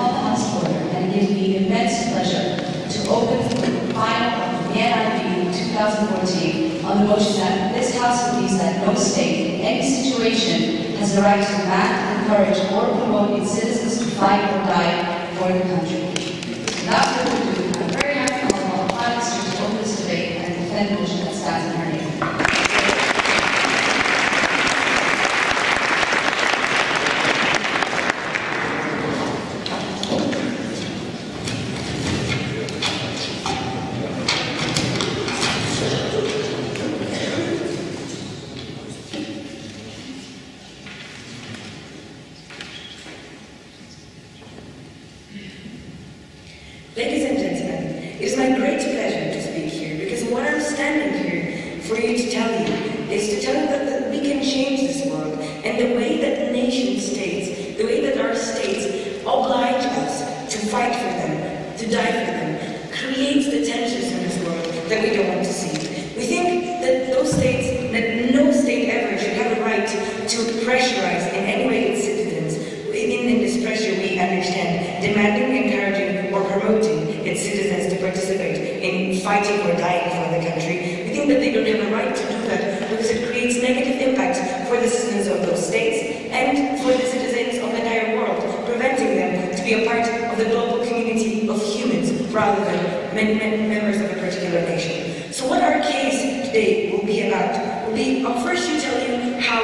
call the House to order, and it gives me immense pleasure to open the final of the Vienna 2014 on the motion that this House believes that no state, in any situation, has the right to demand, encourage, or promote its citizens to fight or die for the country. Without further ado, I'm very happy to call the Prime Minister to open this debate and defend the motion that stands in her name. Ladies and gentlemen, it is my great pleasure to speak here because what I'm standing here for you to tell you is to tell you that we can change this world, and the way that nation states, the way that our states oblige us to fight for them, to die for them, creates the tensions in this world that we don't want to see. We think that those states, that no state ever should have a right to pressurize in any way its citizens. In this pressure we understand demanding, encouraging, or promoting its citizens to participate in fighting or dying for the country. We think that they don't have a right to do that because it creates negative impact for the citizens of those states and for the citizens of the entire world, preventing them to be a part of the global community of humans rather than members of a particular nation. So what our case today will be about will be, I'll first tell you how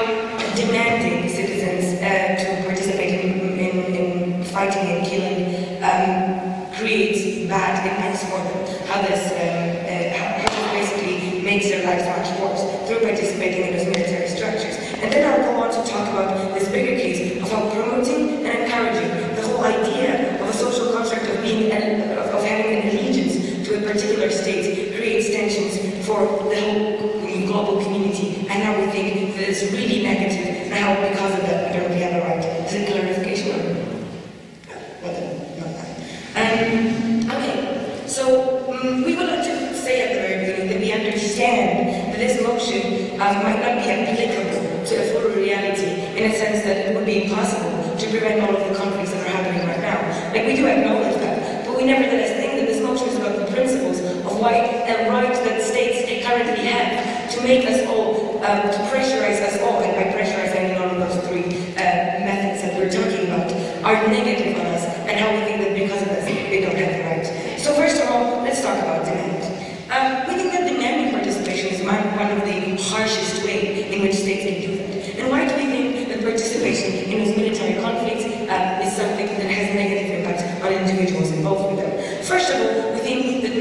demanding citizens to participate in fighting and killing creates bad impacts for them, how this basically makes their lives much worse through participating in those military structures. And then I'll go on to talk about this bigger case of how promoting and encouraging the whole idea of a social construct of having an allegiance to a particular state creates tensions for the whole global community, and how we think that it's really negative, and how because of that we don't have a right. Is it clarification or not that? Okay, so we would like to say at the very beginning that we understand that this motion might not be applicable to a full reality, in a sense that it would be impossible to prevent all of the conflicts that are happening right now. Like, we do acknowledge that, but we nevertheless think that this motion is about the principles of why a right that states currently have to make us all, to pressurize us all, and by pressurize I mean all of those three methods that we're talking about, are negative on us, and how we think that because of this, they don't have the right. So first of all, let's talk about demand. We think that demanding participation is one of the harshest ways in which states can do that. And why do we think that participation in those military conflicts is something that has a negative impact on individuals involved with them? First of all, we think that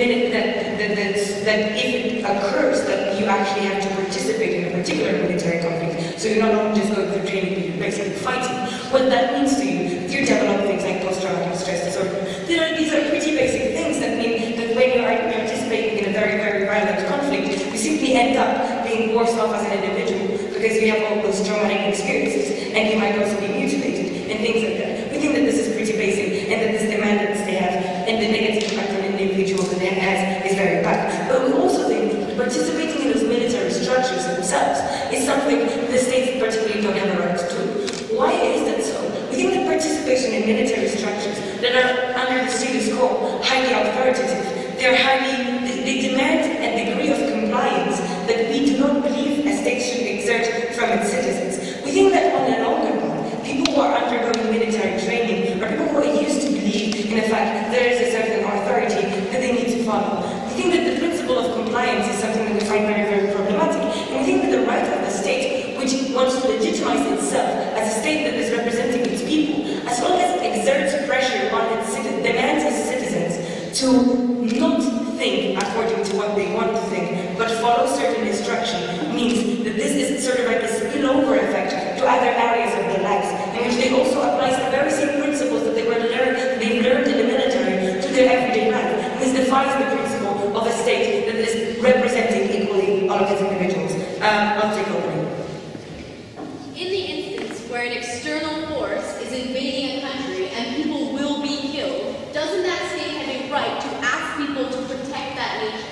if it occurs that you actually have to participate in a particular military conflict, so you're not only just going through training, but you're basically fighting, what that means to you, you develop things like post-traumatic stress disorder. These are pretty basic things that mean that when you are participating in a very, very violent conflict, you simply end up being worse off as an individual because you have all those traumatic experiences, and you might also be mutilated and things like that. We think that this is pretty basic, and that this demand that they have and the negative impact on individuals that it has is very bad. But we also think that participating in those military structures themselves is something the states particularly don't have a right to do. Why is that so? We think that participation in military structures that are under the status quo, highly authoritative, they demand a degree of compliance that we do not believe a state should exert from its citizens. We think that on the longer run, people who are undergoing military training are people who are used to believe in the fact that there is a certain authority that they need to follow. We think that the principle of compliance is something that we find very, very problematic. And we think that the right of the state, which wants to legitimize itself as a state that is representing its people, as long as it exerts pressure on its citizens, demands its citizens to not think according to what they want to think, but follow certain instruction, means that this is sort of like a spillover effect to other areas of their lives, in which they also apply the very same principles that they've learned in the military to their everyday life. And this defies the principle of a state that is representing equally all of its individuals. I'll take over. In the instance where an external force is invading a country and people will be killed, doesn't that state have a right to ask people to protect that nation?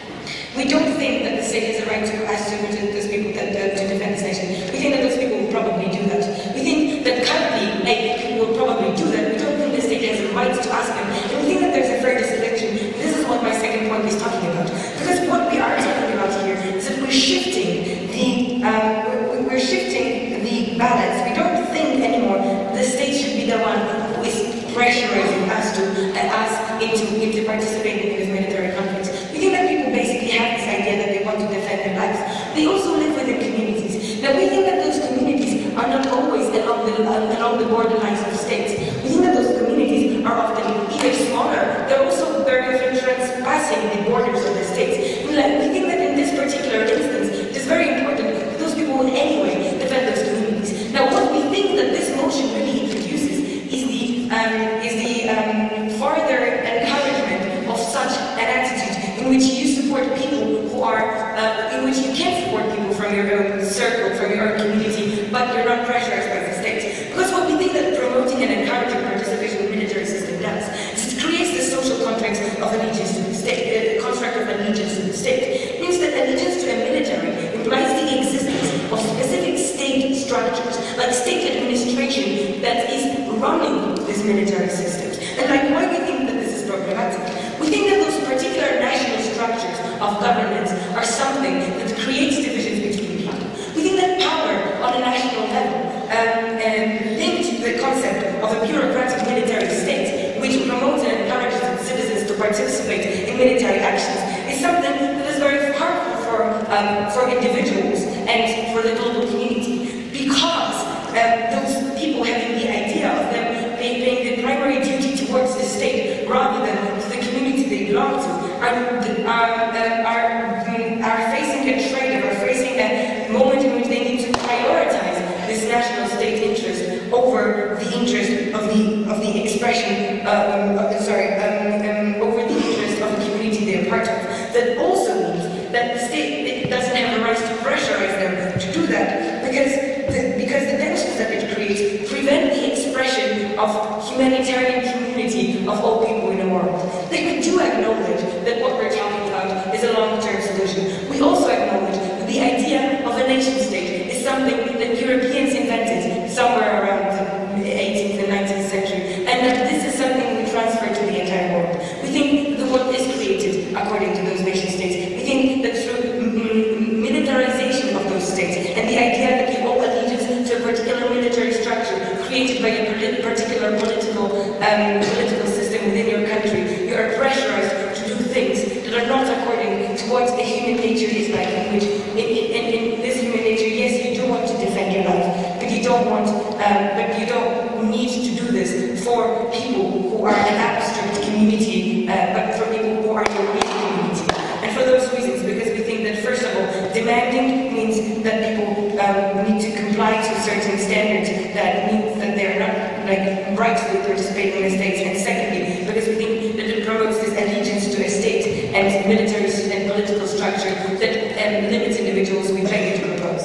We don't think that the state has a right to ask those people to defend this nation. We think that those people will probably do that. We think that currently, people will probably do that. We don't think the state has a right to ask to us into participating in this military conflict. We think that people basically have this idea that they want to defend their lives. They also live within communities. Now we think that those communities are not always along the borderlines of states. We think that those communities are often either smaller, they're also very often trespassing the borders of the states. We think that in this particular instance, it is very important that those people would anyway defend those communities. Now what we think that this motion really introduces is the further encouragement of such an attitude in which you support people who are, in which you can support people from your own circle, from your own community, but you're not pressurized by the state. Because what we think that promoting and encouraging participation in the military system does is it creates the social contract of allegiance to the state, the construct of allegiance to the state. It means that allegiance to a military implies the existence of specific state structures, like state administration that is running these military systems. And like why we think that this is problematic? We think that those particular national structures of governance are something that creates divisions between people. We think that power on a national level, linked to the concept of a bureaucratic military state, which promotes and encourages its citizens to participate in military actions, is something that is very harmful for individuals and for the global community, because those people having the idea of them paying the primary duty towards the state rather than to the community they belong to are facing a trade, are facing a moment in which they need to prioritize this national state interest over the interest of the expression, over the interest of the community they're part of. That also means that the state doesn't have the right to pressurize them to do that, because the tensions that it creates prevent the expression of humanitarian community of all people in the world. Like, we do acknowledge that what we're talking about is a long-term solution. We also acknowledge that the idea of a nation-state is something that Europeans invented somewhere around the 18th and 19th century, and that this is something we transfer to the entire world. We think the world is created according to those nation-states. We think that through militarization of those states, and the idea that you owe allegiance to a particular military structure created by a particular political system within your country, you are pressurized to do things that are not according to what the human nature is like, in which, in this human nature, yes, you do want to defend your life, but you don't need to do this for people who are an abstract community, but for people who are your real community. And for those reasons, because we think that, first of all, demanding means that people need to comply to certain standards, that means that they're not rightfully participating in the states, and secondly, because we think that it promotes this allegiance to a state and military and political structure that limits individuals, we beg you to propose.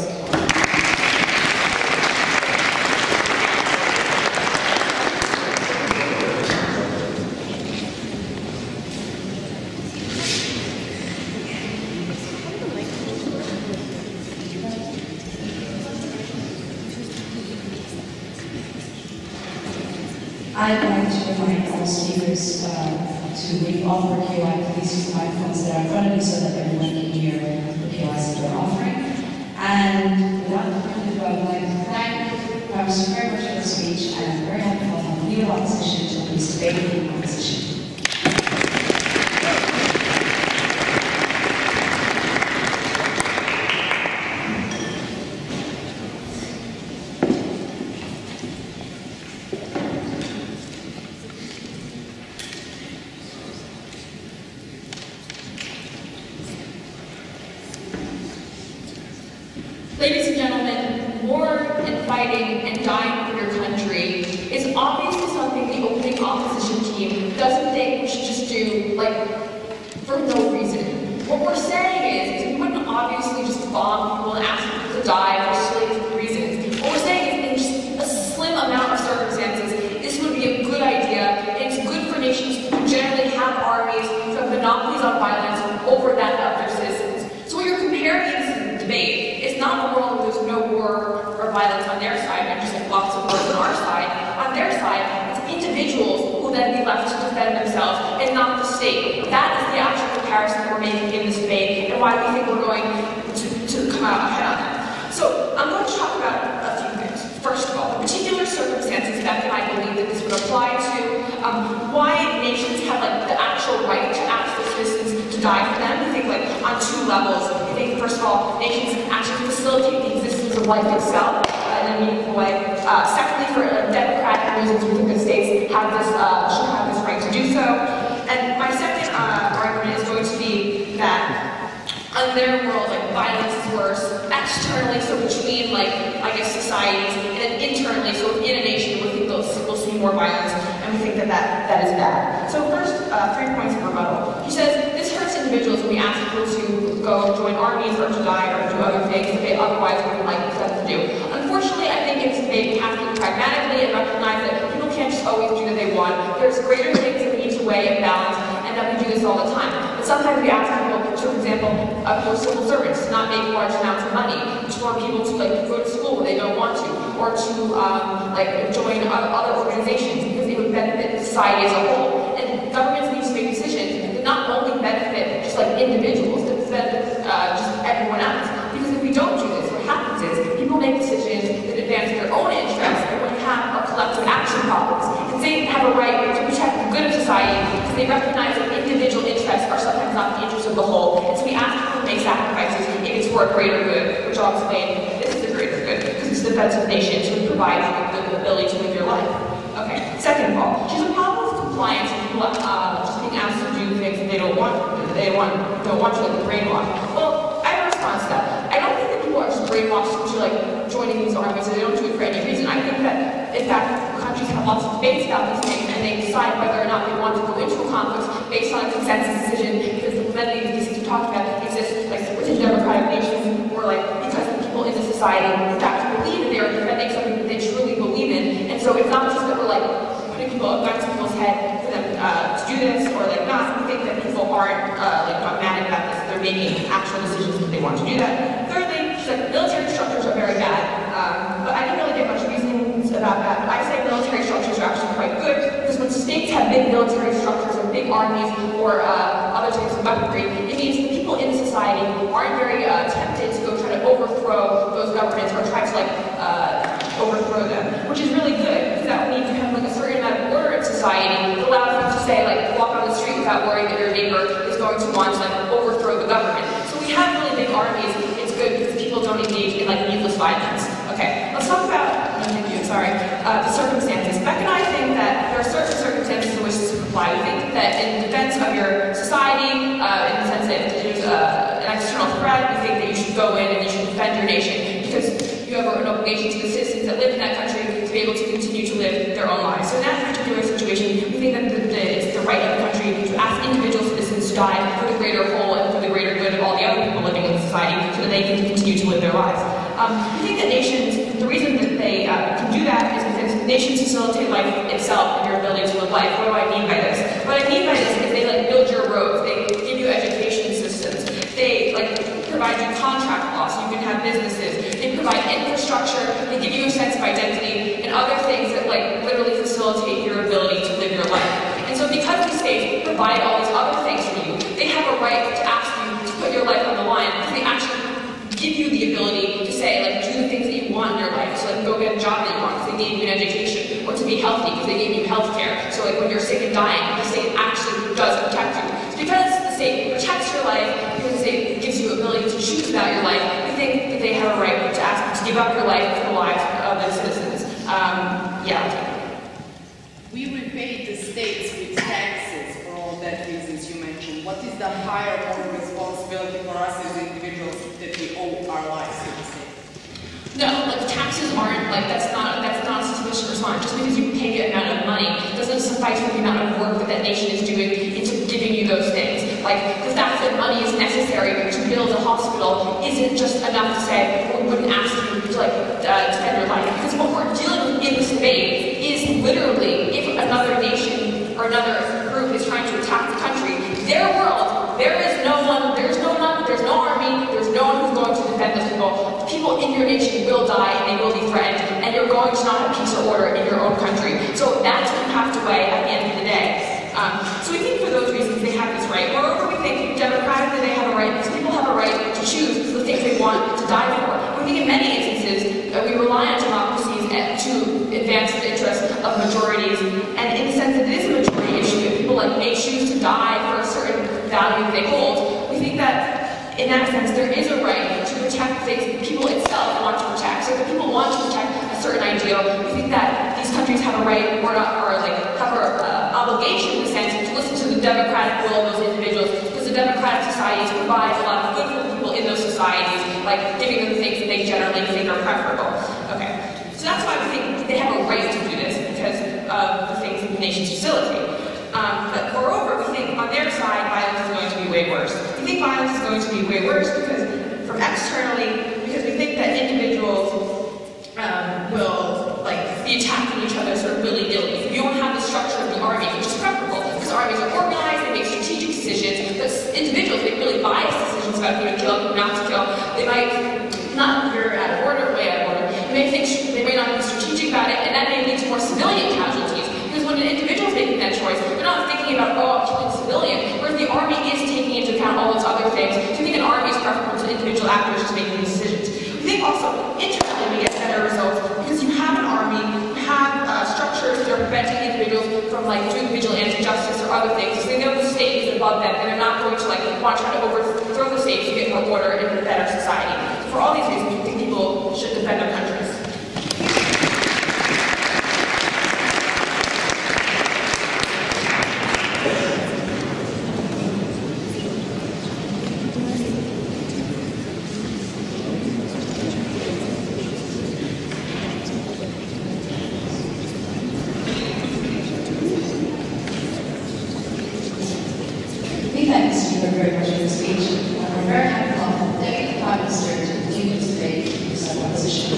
I'd like to remind all speakers to bring all their KY, please use the microphones that are in front of you so that everyone can hear the KYs that they're offering. And without further ado, I would like to thank Professor very much for the speech, and I'm very happy to welcome the new opposition to this debating opposition. Ladies and gentlemen, war and fighting and dying for your country is obviously something the opening opposition team doesn't think we should just do, for no reason. What we're saying is we wouldn't obviously just bomb people and ask people to die for silly reasons. What we're saying is in just a slim amount of circumstances, this would be a good idea, and it's good for nations who generally have armies, who have monopolies on violence over that of their citizens. So what you're comparing in this debate, it's not a world where there's no war or violence on their side, and just lots of wars on our side. On their side, it's individuals who then be left to defend themselves, and not the state. That is the actual comparison we're making in this debate, and why we think we're going to come out ahead on that. So I'm going to talk about a few things. First of all, the particular circumstances that I believe that this would apply to, why die for them. We think like on two levels. We think first of all, nations actually facilitate the existence of life itself in a meaningful way. Secondly, for democratic reasons, we think the states have this should have this right to do so. And my second argument is going to be that in their world, like violence is worse externally, so between like I guess societies, and then internally, so within a nation, we think we'll see more violence, and we think that is bad. So first, 3 points of rebuttal. He says this hurts individuals when we ask people to go join armies or to die or do other things that they otherwise wouldn't like them to do. Unfortunately, I think they have to think pragmatically and recognize that people can't just always do what they want. There's greater things that we need to weigh and balance, and that we do this all the time. But sometimes we ask people, for example, for civil servants to not make large amounts of money, which for people to like go to school when they don't want to, or to like join other organizations because it would benefit society as a whole. And governments need to make decisions that not only benefit just like individuals, but benefit just everyone else. Because if we don't do this, what happens is people make decisions that advance their own interests, and what you have are collective action problems. And they have a right to protect the good of society because they recognize that individual interests are sometimes not the interests of the whole. And so we ask people to make sacrifices if it's for a greater good, which I'll explain. This is a greater good because it's the defense of nations who provide the ability to live your life. Okay, second of all, she's a problem with compliance and people just being asked to do things that they don't want to, like the brainwash. Well, I have a response to that. I don't think that people are just brainwashed into like joining these armies and they don't do it for any reason. I think that, in fact, countries have lots of debates about these things and they decide whether or not they want to go into a conflict based on a consensus decision because many of these things we're talking about exist like within democratic nations or like because the people in the society in fact believe that they are defending something that they truly believe in. And so it's not just that we're like putting guns to people's head for them to do this or like not. We think that people aren't like dogmatic about this. They're making actual decisions that they want to do that. Thirdly, she's like military structures are very bad. But I didn't really get much reasoning about that. But I say military structures are actually quite good because when states have big military structures or big armies or other types of weaponry, it means the people in society aren't very tempted to go try to overthrow those governments or try to like overthrow them, which is really good because that means you have like a certain amount of order in society that allows you to say like walk on the street without worrying that your neighbor is going to want to like overthrow the government. So we have really big armies. It's good because people don't engage in like needless violence. Okay, let's talk about the circumstances. Beck and I think that there are certain circumstances in which this would apply. We think that in defense of your society, in the sense that there's an external threat, we think that you should go in and you should defend your nation because you have an obligation to the citizens that live in that country to be able to continue to live their own lives. So in that particular situation, we think that it's the right of the country to ask individual citizens to die for the greater whole and for the greater good of all the other people living in the society so that they can continue to live their lives. We think that nations, the reason that they can do that is because nations facilitate life itself and your ability to live life. What do I mean by this? What I mean by this is they like build your roads, they give you education systems, they like provide you contract law so you can have businesses, they provide infrastructure, they give you a sense of identity, and other things that like literally facilitate your ability to live your life. And so because these states provide all these other things for you, they have a right to ask you to put your life on the line because they actually give you the ability to say, like, do the things that you want in your life. So, like, go get a job that you want because they gave you an education. Or to be healthy because they gave you health care. So, like, when you're sick and dying, the state actually does protect you. So because the state protects your life, because the state gives you the ability to choose about your life, we think that they have a right to ask you to give up your life for the lives of the citizens. We repay the states with taxes for all that reasons you mentioned. What is the higher moral responsibility for us as individuals that we owe our lives to the state? No, like taxes aren't like that's not a sufficient response. Just because you pay the amount of money doesn't suffice for the amount of work that that nation is doing into giving you those things. Like the fact that money is necessary to build a hospital isn't just enough to say we wouldn't ask you to like spend your life. Because what we're dealing with in this debate is literally if another nation or another group is trying to attack the country, their world, there's no army, there's no one who's going to defend those people. People in your nation will die and they will be threatened, and you're going to not have peace or order in your own country. So that's what you have to weigh at the end of the day. So we think for those reasons they have this right. Moreover, we think democratically they have a right because people have a right to choose the things they want to die for. We think in many instances we rely on democracies to advance the interests of majorities, and in the sense that it is a majority issue, that people like may choose to die for a certain value they hold, we think that in that sense there is a right to protect things people itself want to protect. So if people want to protect a certain ideal, we think that these countries have a right or have an obligation in the sense to listen to the democratic will of those individuals, because the democratic societies provide a lot of good for people in those societies, like giving them things that they generally think are preferable. Okay, so that's why we think they have a right to do this, because of the things that the nations facilitate. But moreover, we think on their side, violence is going to be way worse. We think violence is going to be way worse because because we think that individuals will be attacking each other sort of willy-nilly. You don't have the structure of the army, which is preferable, because armies are organized, they make strategic decisions, but individuals make really biased decisions about who to kill, who not to kill. They might not you're out of order, way out of order. They may not be strategic about it, and that may lead to more civilian casualties. Because when an individual is making that choice, they're not thinking about, oh, I'm killing a civilian, whereas the army is taking into account all those other things. So we think an army is preferable to individual actors just making these decisions. We think also, internally, we get better results because you have an army, you have structures that are preventing individuals from doing vigilante justice or other things. So they know the state is above them, and they're not going to want to try to overthrow the state to get more order in a better society. So for all these reasons, we think people should defend their countries. Very much for the speech. We're very happy to welcome the Deputy Prime Minister to continue this debate in this opposition.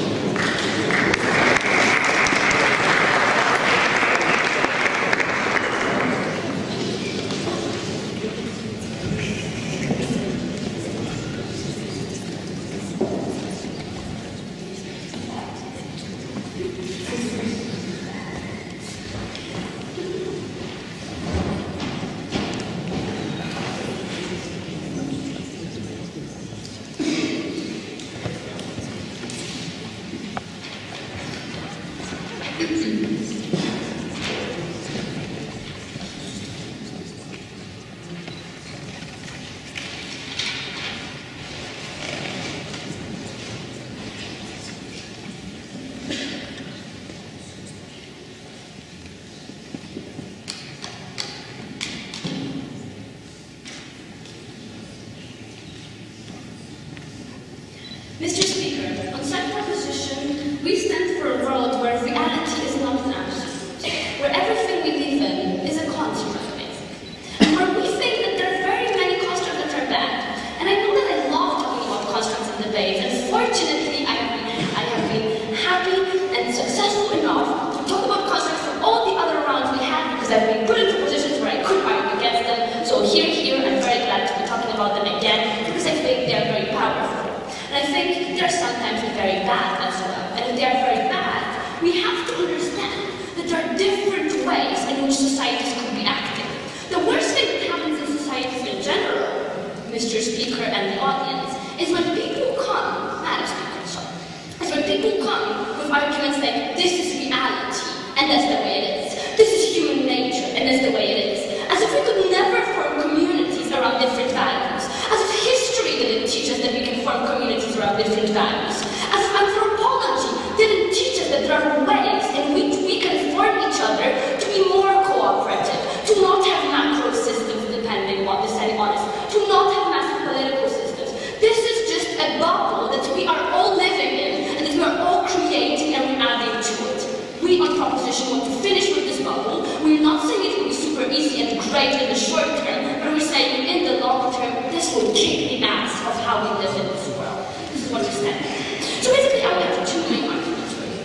Mr. Speaker, on such proposition, we stand for a world where reality is not an absolute, where everything we live in is a construct, basically, and where we think that there are very many constructs that are bad. And I know that I love talking about constructs in debates, and fortunately, I have been happy and successful enough to talk about constructs for all the other rounds we had, because I've been put into positions where I could argue against them. So here, I'm very glad to be talking about them again, because I think they are very powerful. And I think they're sometimes very bad as well. And if they are very bad, we have to understand that there are different ways in which societies could be acting. The worst thing that happens in societies in general, Mr. Speaker and the audience, is when people come, Madam Speaker, sorry, is when people come with arguments like, this is reality, and that's the way it is. This is human nature, and that's the way it is. As if we could never form communities around different values. As if history didn't teach us that we can form communities around different values. As if anthropology didn't teach us that there are ways in which we can form each other to be more cooperative, to not have macro systems depending on what the setting on is, to not have massive political systems. This is just a bubble that we are all living in and that we are all creating and we're adding to it. We on proposition want to finish with this bubble. We're not saying it will be super easy and great in the short term, but we're saying in the long term, this will kick the ass of how we live in this world. This is what we're saying. So basically, I will have two main arguments for you.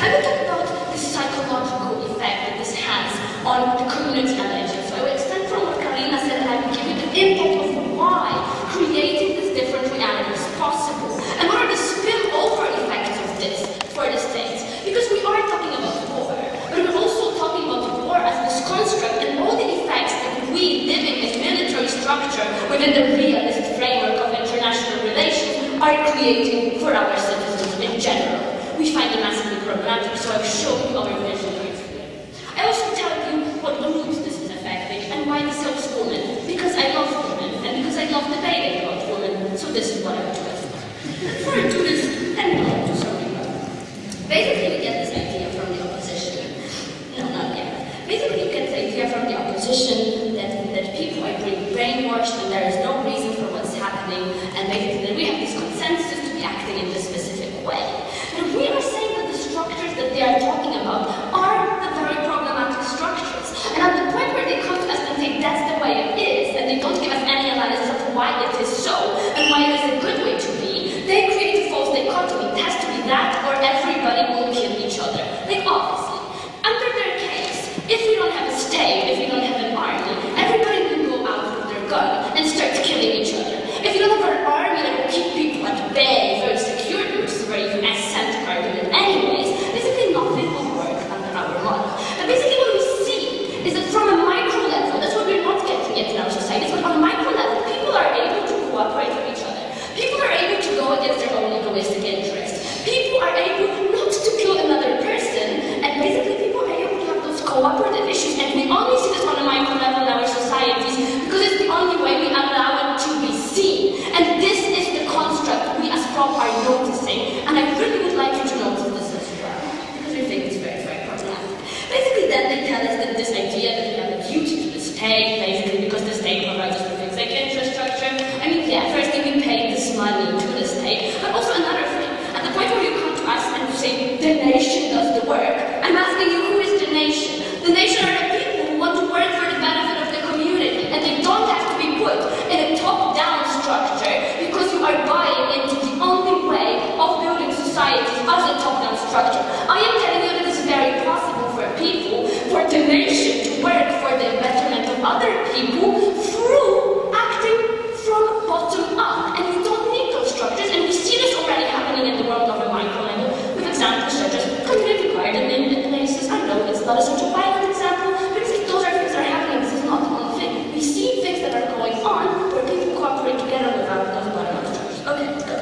I will talk about the psychological effect that this has on the community narrative. So I will extend from what Karina said, and I will give you the impact of why creating these different realities is possible, and what are the spillover effects of this for the states. Because we are talking about war, but we're also talking about war as this construct and all the effects that we, living in military structure within the realist framework of international relations, are creating for our citizens in general. We find it massively problematic, so I've shown you our vision very clearly. I also tell you what groups this is affecting and why this helps women, because I love brainwashed and there is no reason for what's happening, and basically that we have this consensus to be acting in this specific way. And we are saying that the structures that they are talking about are the very problematic structures. And at the point where they come to us and say that's the way it is, and they don't give us any analysis of why it is so, and why it is a good way to be, they create a false dichotomy. It has to be that, or everybody will kill each other. Like, obviously, under their case, if we don't have a state, if we don't have an army, everybody will go out with their gun and start killing each other. If you don't have an army that will keep people at bay, very secure, which is a very US-centric argument anyways, basically nothing will work under our model. And basically what we see is that from a micro level, that's what we're not getting yet in our society, but on a micro level, people are able to cooperate with each other. People are able to go against their own egoistic interests. People are able not to kill another person, and basically people are able to have those cooperative issues, and we only see this on a micro level in our societies because it's the only way we allow it to be seen. And this is the construct we as Prop are noticing, and I really would like you to notice this as well, because we think it's very, very problematic. Basically then they tell us that this idea that we have a duty to the state, basically because the state provides us with things like infrastructure. I mean, yeah, firstly we pay this money to the state, but also another thing, at the point where you come to us and you say the nation does the work, I'm asking you, who is the nation? The nation are the people who want to work for the benefit of the community, and they don't have to be put in a top-down structure because you are buying into the only way of building society as a top-down structure. I am telling you that it's very possible for people, for the nation to work for the betterment of other people through acting from bottom up, and you don't need those structures, and we see this already happening in the world of a micro level with examples such as community gardening in places. I know it's not a such a violent example, but those are things that are happening. This is not the only thing. We see things that are going on where people cooperate together without those bottom-up structures. Okay, go.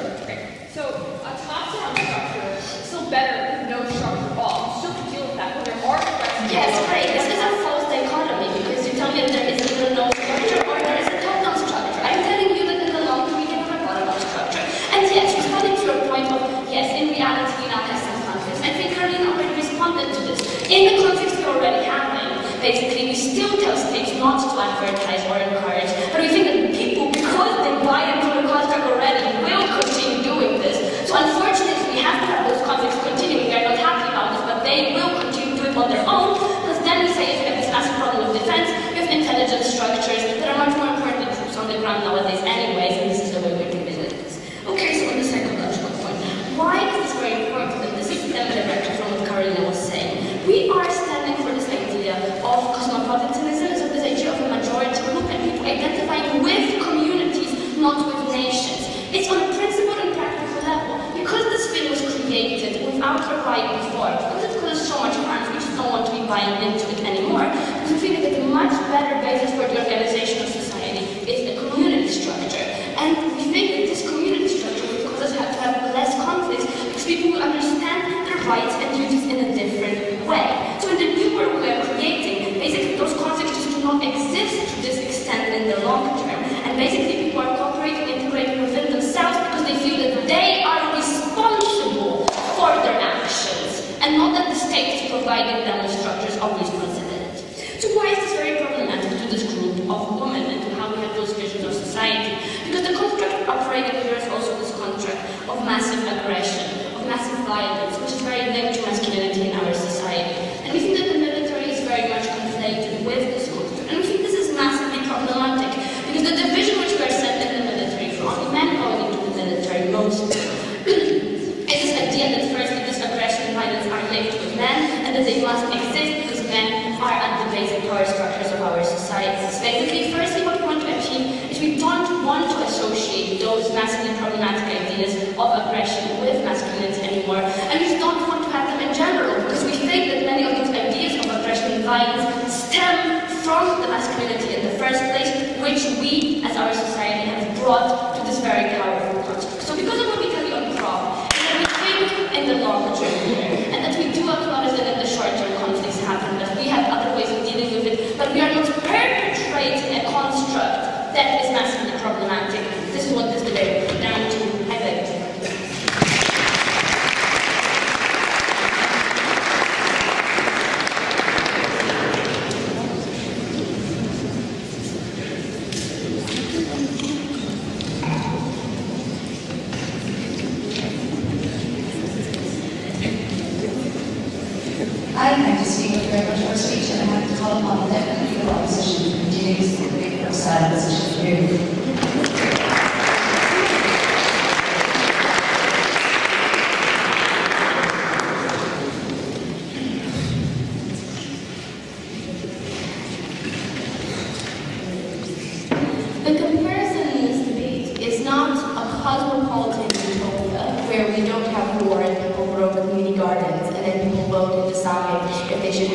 So a top-down structure is still better than no structure at all. You still can deal with that, but there are threats. Yes, great. This is a false dichotomy because you tell me that there is either no structure or there is a top-down structure. I'm telling you that in the long term we can have a bottom-up structure. And yes, responding to your point of, yes, in reality we now have some conflicts. I think Carolina already responded to this. In the context we're already having, basically we still tell states not to advertise or encourage, but we think that people, because they buy into the construct already, will continue doing this. So unfortunately we have to have those conflicts continuing. We are not happy about this, but they will continue to do it on their own, because then we say if we have this massive problem with defense, we have intelligence structures that are much more important than troops on the ground nowadays anyways, and this is the way we're dealing with this. Okay, so on the psychological point, why is this very important? And this is directly from what Carolina was saying. We are standing for this idea of cosmopolitanism, so this idea of a majority group and people identifying with communities, not with nations. It's on a principle and practical level. Because this film was created without a right before, because it causes so much harm, we just don't want to be buying into it anymore, because we feel that a much better basis for the organization of society is a community structure. And we think that this community structure will cause us to have less conflicts, because people will understand their rights and duties in a different way. So in the new world we are creating, basically those conflicts just do not exist to this extent in the long term. And basically people are cooperating, integrating within themselves because they feel that they are responsible for their actions, and not that the state is providing them with structures of responsibility. So why is this very problematic to this group of women and to how we have those visions of society? Because the construct operating here is also this construct of massive aggression, of massive violence, which is very linked to masculinity in our society. And we think that the military is very much conflated with this construct. And we think this is massively problematic, because the division which we are sent in the military for only men going into the military mostly is this idea that firstly this aggression and violence are linked with men, and that they must exist because men are at the basic power structures of our societies. Basically, firstly what we want to achieve is we don't want to associate those massively problematic ideas of aggression with masculinity anymore, and we just don't want to have them in general, because we think that many of those ideas of aggression and violence stem from the masculinity in the first place, which we as our society have brought to this very powerful construct. So because of what we tell you on Prop, is that we think in the long term here, and that we do acknowledge that in the short term conflicts happen, that we have other ways of dealing with it, but we are not perpetrating a construct that is massively problematic. This is what this debate comes down to. I beg you.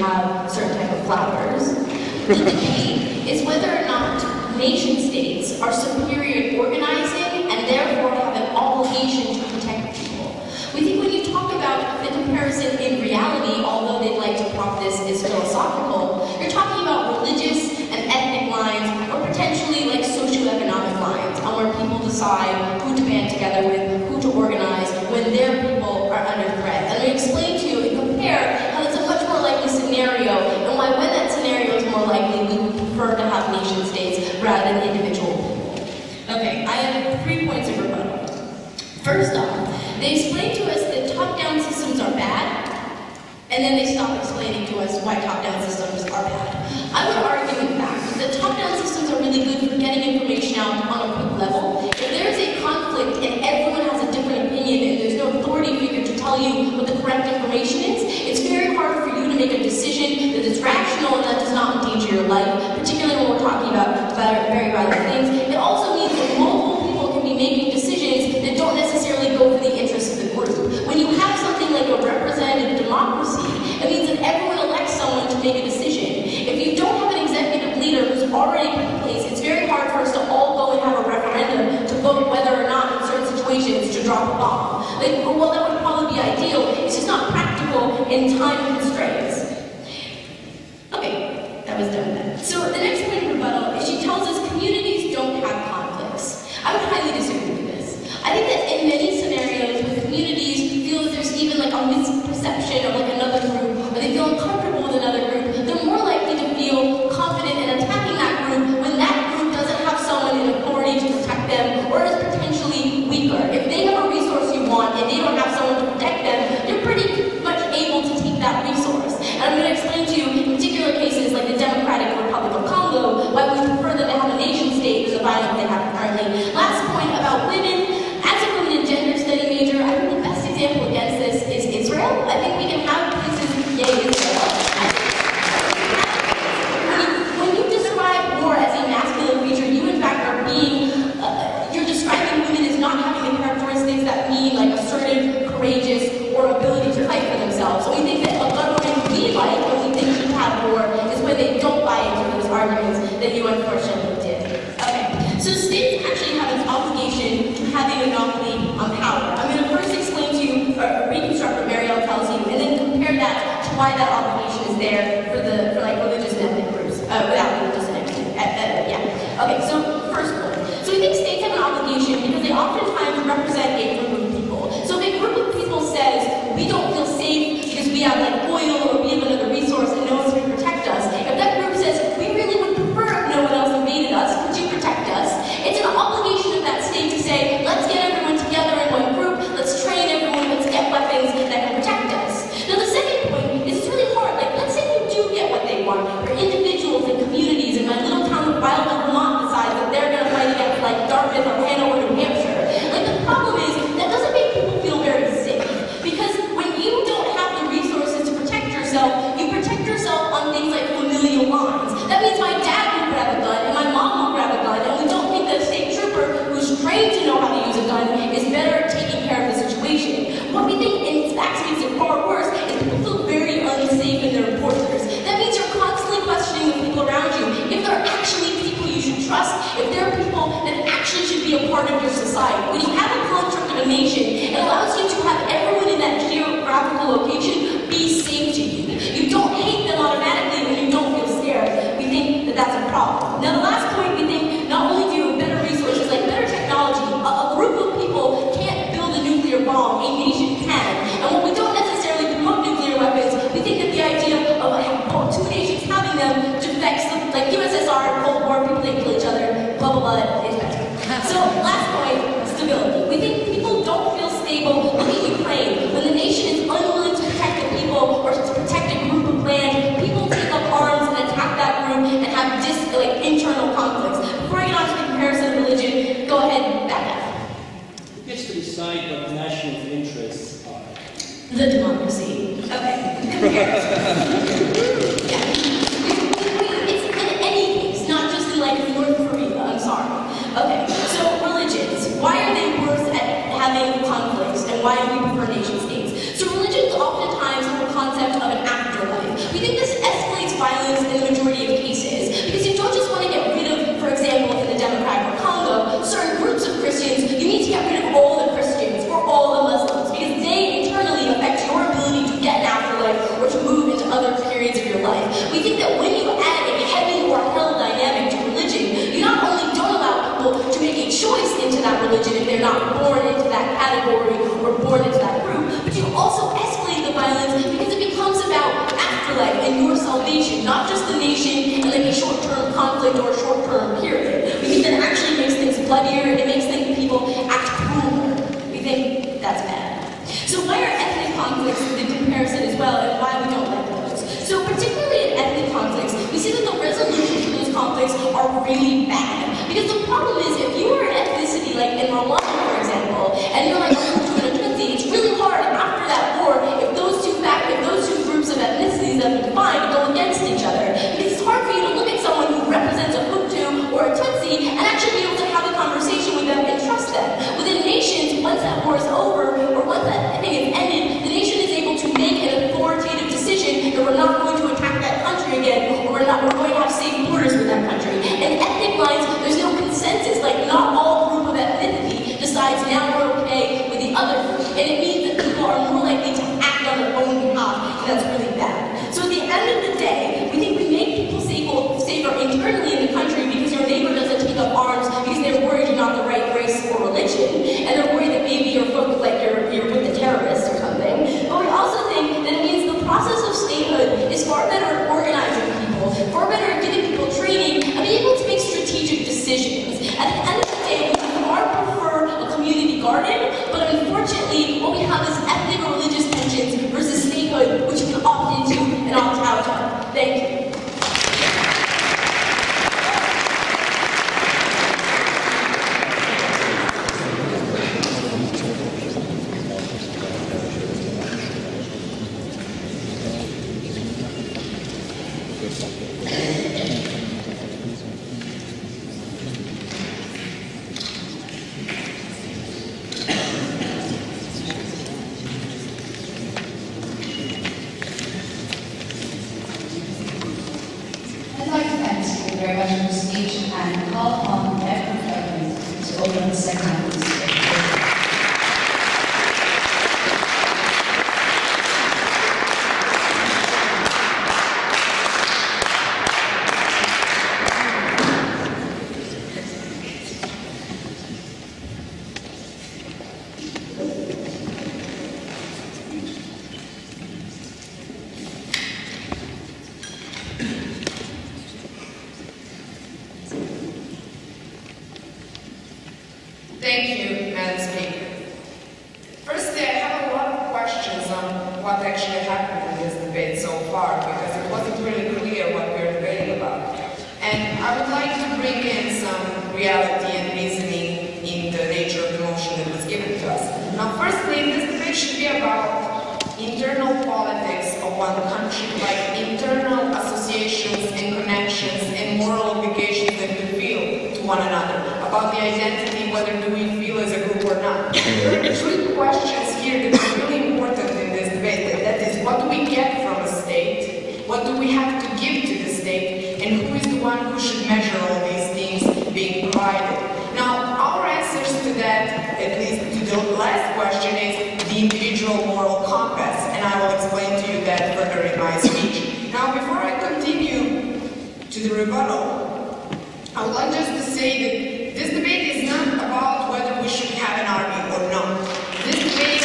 have certain type of flowers. The debate is whether or not nation states are superior at organizing and therefore have an obligation to protect people. We think when you talk about the comparison in reality, although they'd like to prop this as philosophical, you're talking about religious and ethnic lines, or potentially like socioeconomic lines, on where people decide who to band together with, who to organize, when their people are under threat. And we explain to you and compare how it's a much more likely scenario, and why when that scenario is more likely, we would prefer to have nation states rather than individual people. Okay, I have 3 points of rebuttal. First off, they explain to us that top-down systems are bad, and then they stop explaining to us why top-down systems are bad. I would argue, in fact, that top-down systems are really good for getting information out on a quick level. If there's a conflict and everyone has a different opinion and there's no authority figure to tell you what the correct information is, it's very hard for you to make a decision that is rational and that does not endanger your life, particularly when we're talking about very violent things. It also means that multiple people can be making decisions that don't necessarily go for the interests of the group. When you have something like a representative democracy, it means that everyone elects someone to make a decision. If you don't have an executive leader who's already put in place, it's very hard for us to all go and have a referendum to vote whether or not in certain situations to drop a bomb. Like, well, that would probably be ideal. It's just not practical in time constraints. Okay, that was done then. So the next point of rebuttal is she tells us communities don't have conflicts. I would highly disagree with this. I think that in many scenarios where communities feel that there's even like a misperception of like another group, or they feel uncomfortable with another group, they're more likely to feel confident in attacking that group when that group doesn't have someone in authority to protect them, or is potentially weaker. If they have a resource you want and they don't have someone to protect them, you're pretty much able to take that resource. And I'm going to explain to you in particular cases like the Democratic Republic of Congo, why we prefer them to have a nation state for the violence they have currently. Last point about women. As a women and gender study major, I think the best example against this is Israel. I think we can have places, yay, Israel. When you describe war as a masculine feature, you in fact are you're describing women as not having the characteristics that mean like assertive, courageous, or ability to fight for themselves. So we think that a government we like, when we think you have war, is when they don't buy into those arguments that you unfortunately did. Okay, so states actually have an obligation to have a monopoly on power. I'm going to first explain to you, or reconstruct what Marielle tells you, and then compare that to why that obligation is there for like religious and ethnic groups, without religious and ethnic, yeah. Okay, so first point. So we think states have an obligation because they oftentimes represent a group of people. So if a group of people says, we don't feel safe because we have like oil or we have another resource and no one's going to protect us, if that group says, we really would prefer if no one else invaded us, could you protect us? It's an obligation of that state to say, let's get everyone together in one group, let's train everyone, let's get weapons that can protect us. Now the second point is it's really hard. Like, let's say we do get what they want, or individuals and communities in my little town of Wilder, Vermont decide that they're going to fight against like Dartmouth or Hanover, New Hampshire. Like the problem is, that doesn't make people feel very safe. Because when you don't have the resources to protect yourself, you protect yourself on things like familial lines. That means my dad will grab a gun and my mom will grab a gun, and we don't think that a state trooper who's trained to know how to use a gun is better at taking care of the situation. What we think, in fact, makes it far worse, is people feel very unsafe in their borders. That means you're constantly questioning the people around you. If they're actually people you should trust, if they're people that actually should be a part of your society. When you have a construct of a nation, it allows you to have everyone in that geographical location be safe to you. You don't hate them automatically when you don't feel scared. We think that that's a problem. Now the last point, we think not only do you have better resources, like better technology, a group of people can't build a nuclear bomb, a nation can. And while we don't necessarily promote nuclear weapons, we think that the idea of two nations having them defects, like USSR, Cold War, people didn't kill each other, blah blah blah, is better. So last point, stability. We think people don't feel stable. Look at Ukraine. When the nation is unwilling to protect the people or to protect a group of land, people take up arms and attack that group and have internal conflicts. Before I get on to the comparison of religion, go ahead, back up. Who gets to decide what national interests are? The democracy. Okay. Comparison. Yeah. It's in any case, not just in like North Korea. I'm sorry. Okay. So religions. Why are they worse at having conflicts, and why do we prefer nation states? So religions oftentimes have a concept of an afterlife. We think this escalates violence in the majority of cases, because you don't just want to get rid of, for example, in the Democratic Congo, certain groups of Christians. You need to get rid of all the Christians or all the Muslims, because they internally affect your ability to get an afterlife or to move into other periods of your life. We think that when you add a heaven or hell dynamic to religion, you not only don't allow people to make a choice into that religion if they're not born into that category or born into that group, but you also escalate the violence because it becomes about afterlife and your salvation, not just the nation and like a short-term conflict or a short-term period. We think that it actually makes things bloodier and it makes people act crueler. We think that's bad. So why are ethnic conflicts the comparison as well, and why we don't like those? So particularly in ethnic conflicts, we see that the resolution to those conflicts are really bad. Because the problem is, if you are an ethnicity, like in Rwanda, for example, and you're like a Hutu and a Tutsi, it's really hard after that war, if those two groups of ethnicities that have been defined go against each other. Because it's hard for you to look at someone who represents a Hutu or a Tutsi and actually be able to have a conversation with them and trust them. Within nations, once that war is over, or once that thing is ended, the nation is able to make an authoritative decision that we're not going to attack that country again, or we're going to have safe borders with that country. And ethnic lines, there's no consensus, like not all group of ethnicity decides now we're okay with the other group. And it means that people are more likely to act on their own behalf, and that's really bad. So at the end of the day, we think we make people safer internally in the country because your neighbor doesn't take up arms because they're worried you're not the right race or religion, and they're worried that maybe you're with the terrorists or something. But we also think that it means the process of statehood is far better at organizing people, far better at giving people training, and being able to make strategic decisions. At the end of the day, we far prefer a community garden, but unfortunately, what we have is ethnic or religious tensions versus statehood, which you can opt into and opt out of. Thank you. Very much for the speech and call upon every government to open the second half of the speech. Thank you, Madam Speaker. Firstly, I have a lot of questions on what actually happened in this debate so far, because it wasn't really clear what we were debating about. And I would like to bring in some reality and reasoning in the nature of the motion that was given to us. Now, firstly, this debate should be about internal politics of one country, like internal associations and connections and moral obligations that we feel to one another, about the identity, whether do we feel as a group or not. There are three questions here that are really important in this debate, and that is, what do we get from a state, what do we have to give to the state, and who is the one who should measure all these things being provided. Now, our answers to that, at least to the last question, is the individual moral compass, and I will explain to you that further in my speech. Now, before I continue to the rebuttal, I would like just to say that this debate is not about whether we should have an army or not. This debate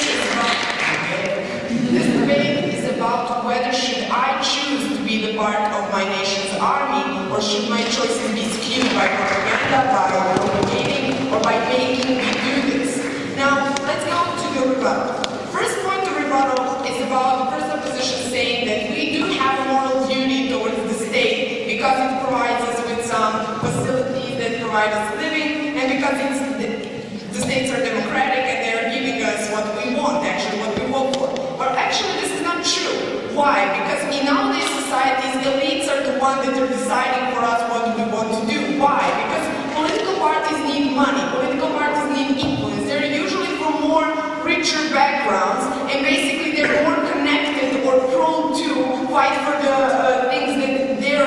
is about whether should I choose to be the part of my nation's army, or should my choices be skewed by propaganda, by propagating, or by making me do this. Now, let's go to the rebuttal. First point of rebuttal is about the first opposition saying that we do have a moral duty towards the state because it provides us with some facilities that provide us living, and because the states are democratic and they are giving us what we want, actually what we hope for. But actually this is not true. Why? Because in nowadays societies, elites are the ones that are deciding for us what we want to do. Why? Because political parties need money, political parties need influence. They're usually from more richer backgrounds, and basically they're more connected or prone to fight for the things that their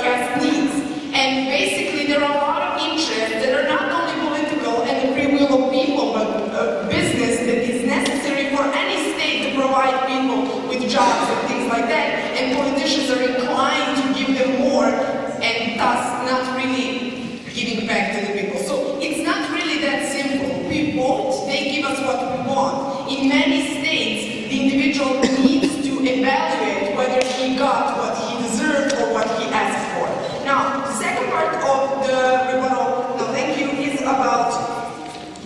caste needs. And basically there are a lot of interests that are not only political and the free will of people, but business that is necessary for any state to provide people with jobs and things like that. And politicians are inclined to give them more and thus not really giving back to the people. So it's not really that simple. We vote, they give us what we want. In many states, the individual needs to evaluate whether he got what he deserved or what he asked for. Now, the second part of the rebuttal, no thank you, is about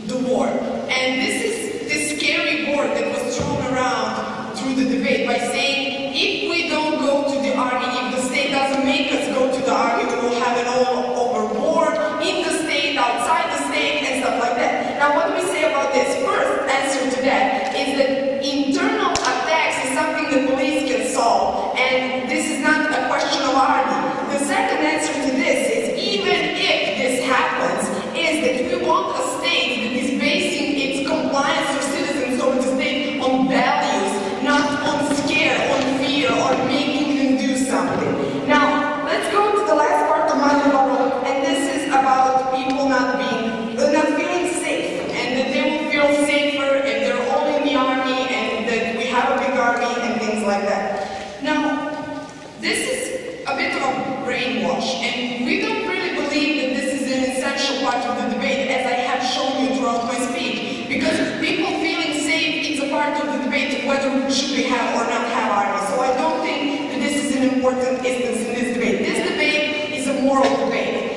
the war. And this is the scary word that was thrown around through the debate by saying, if we don't go to the army, if the state doesn't make us go to the army, we will have an all-over war in the state, outside the state, and stuff like that. Now, what do we say about this? First answer to that is that internal attacks is something the police can solve, and this is not a question of army. The second answer to this is, even if this happens, is that we want a state that is basing its compliance of citizens over the state on values, not on scare, on fear, or making them do something. Now, let's go to the last part of my rebuttal, and this is about people not feeling safe, and that they will feel safer if they're all in the army, and that we have a big army, and things like that. Now, this is a bit of a brainwash, and we don't really believe that this is an essential part of the debate, as I have shown you throughout my speech, because people feeling safe is a part of the debate of whether should we have or not have army. So I don't think that this is an important instance in this debate. This debate is a moral debate.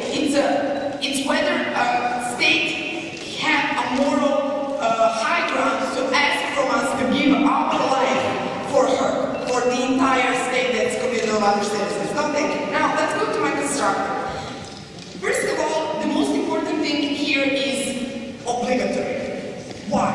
It's whether a state have a moral high ground to ask from us to give our life for her, for the entire state that's committed of other citizens. No, thank you. Now, let's go to my constructor. First of all, the most important thing here is obligatory. Why?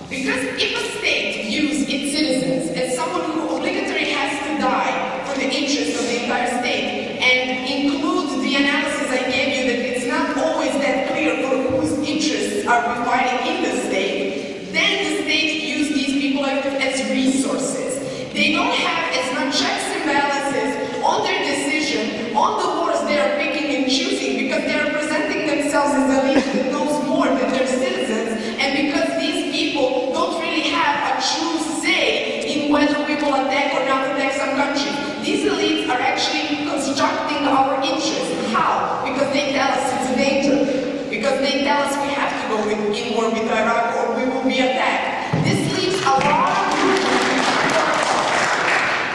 Because if a state views its citizens as someone who obligatory has to die for the interest of the entire state, and includes the analysis I gave you that it's not always that clear for whose interests are we fighting in the state, then the state views these people as resources. They don't have as much checks and balances on their decision, on the wars they are picking and choosing, because they are presenting themselves as a leader that knows more than their citizens, and because these people don't really have a true say in whether we will attack or not attack some country. These elites are actually constructing our interests. How? Because they tell us it's a danger. Because they tell us we have to go in war with Iraq or we will be attacked. This leaves a lot of room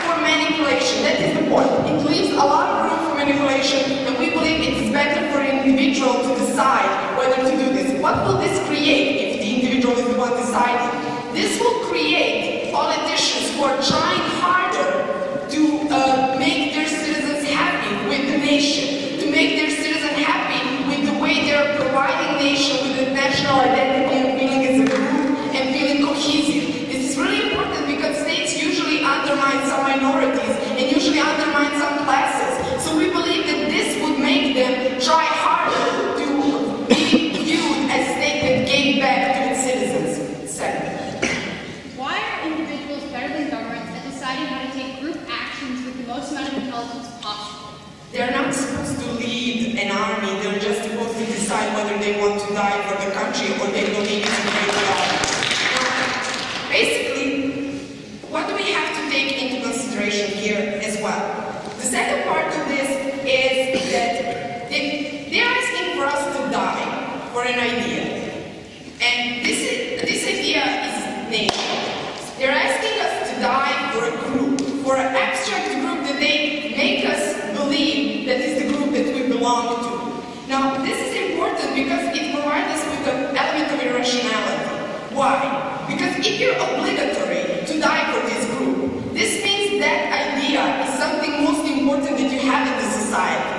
for manipulation. That is the point. It leaves a lot of room for manipulation, and we believe it is better for an individual to decide whether to do this. What will this create if the individual is the one deciding? This will create politicians who are trying harder to make their citizens happy with the nation, to make their citizens happy with the way they're providing nation with a national identity and feeling as a group and feeling cohesive. This is really important because states usually undermine some minorities and usually undermine some classes. So we believe that this would make them try harder to be viewed as state that gave back to its citizens. Second. Why are individuals better than governments at deciding how to take group actions with the most amount of intelligence possible? They're not supposed to lead an army, they're just supposed to decide whether they want to die for the country or they believe it's a great job. Basically, what do we have to take into consideration here as well? The second part of this is that they're asking for us to die for an idea. And this idea is nation. They're asking us to die for a group, for an abstract group that they make us believe that is the group that we belong to. Now, this is important because it provides us with an element of irrationality. Why? Because if you're obligatory to die for this group, this means that idea is something most important that you have in the society.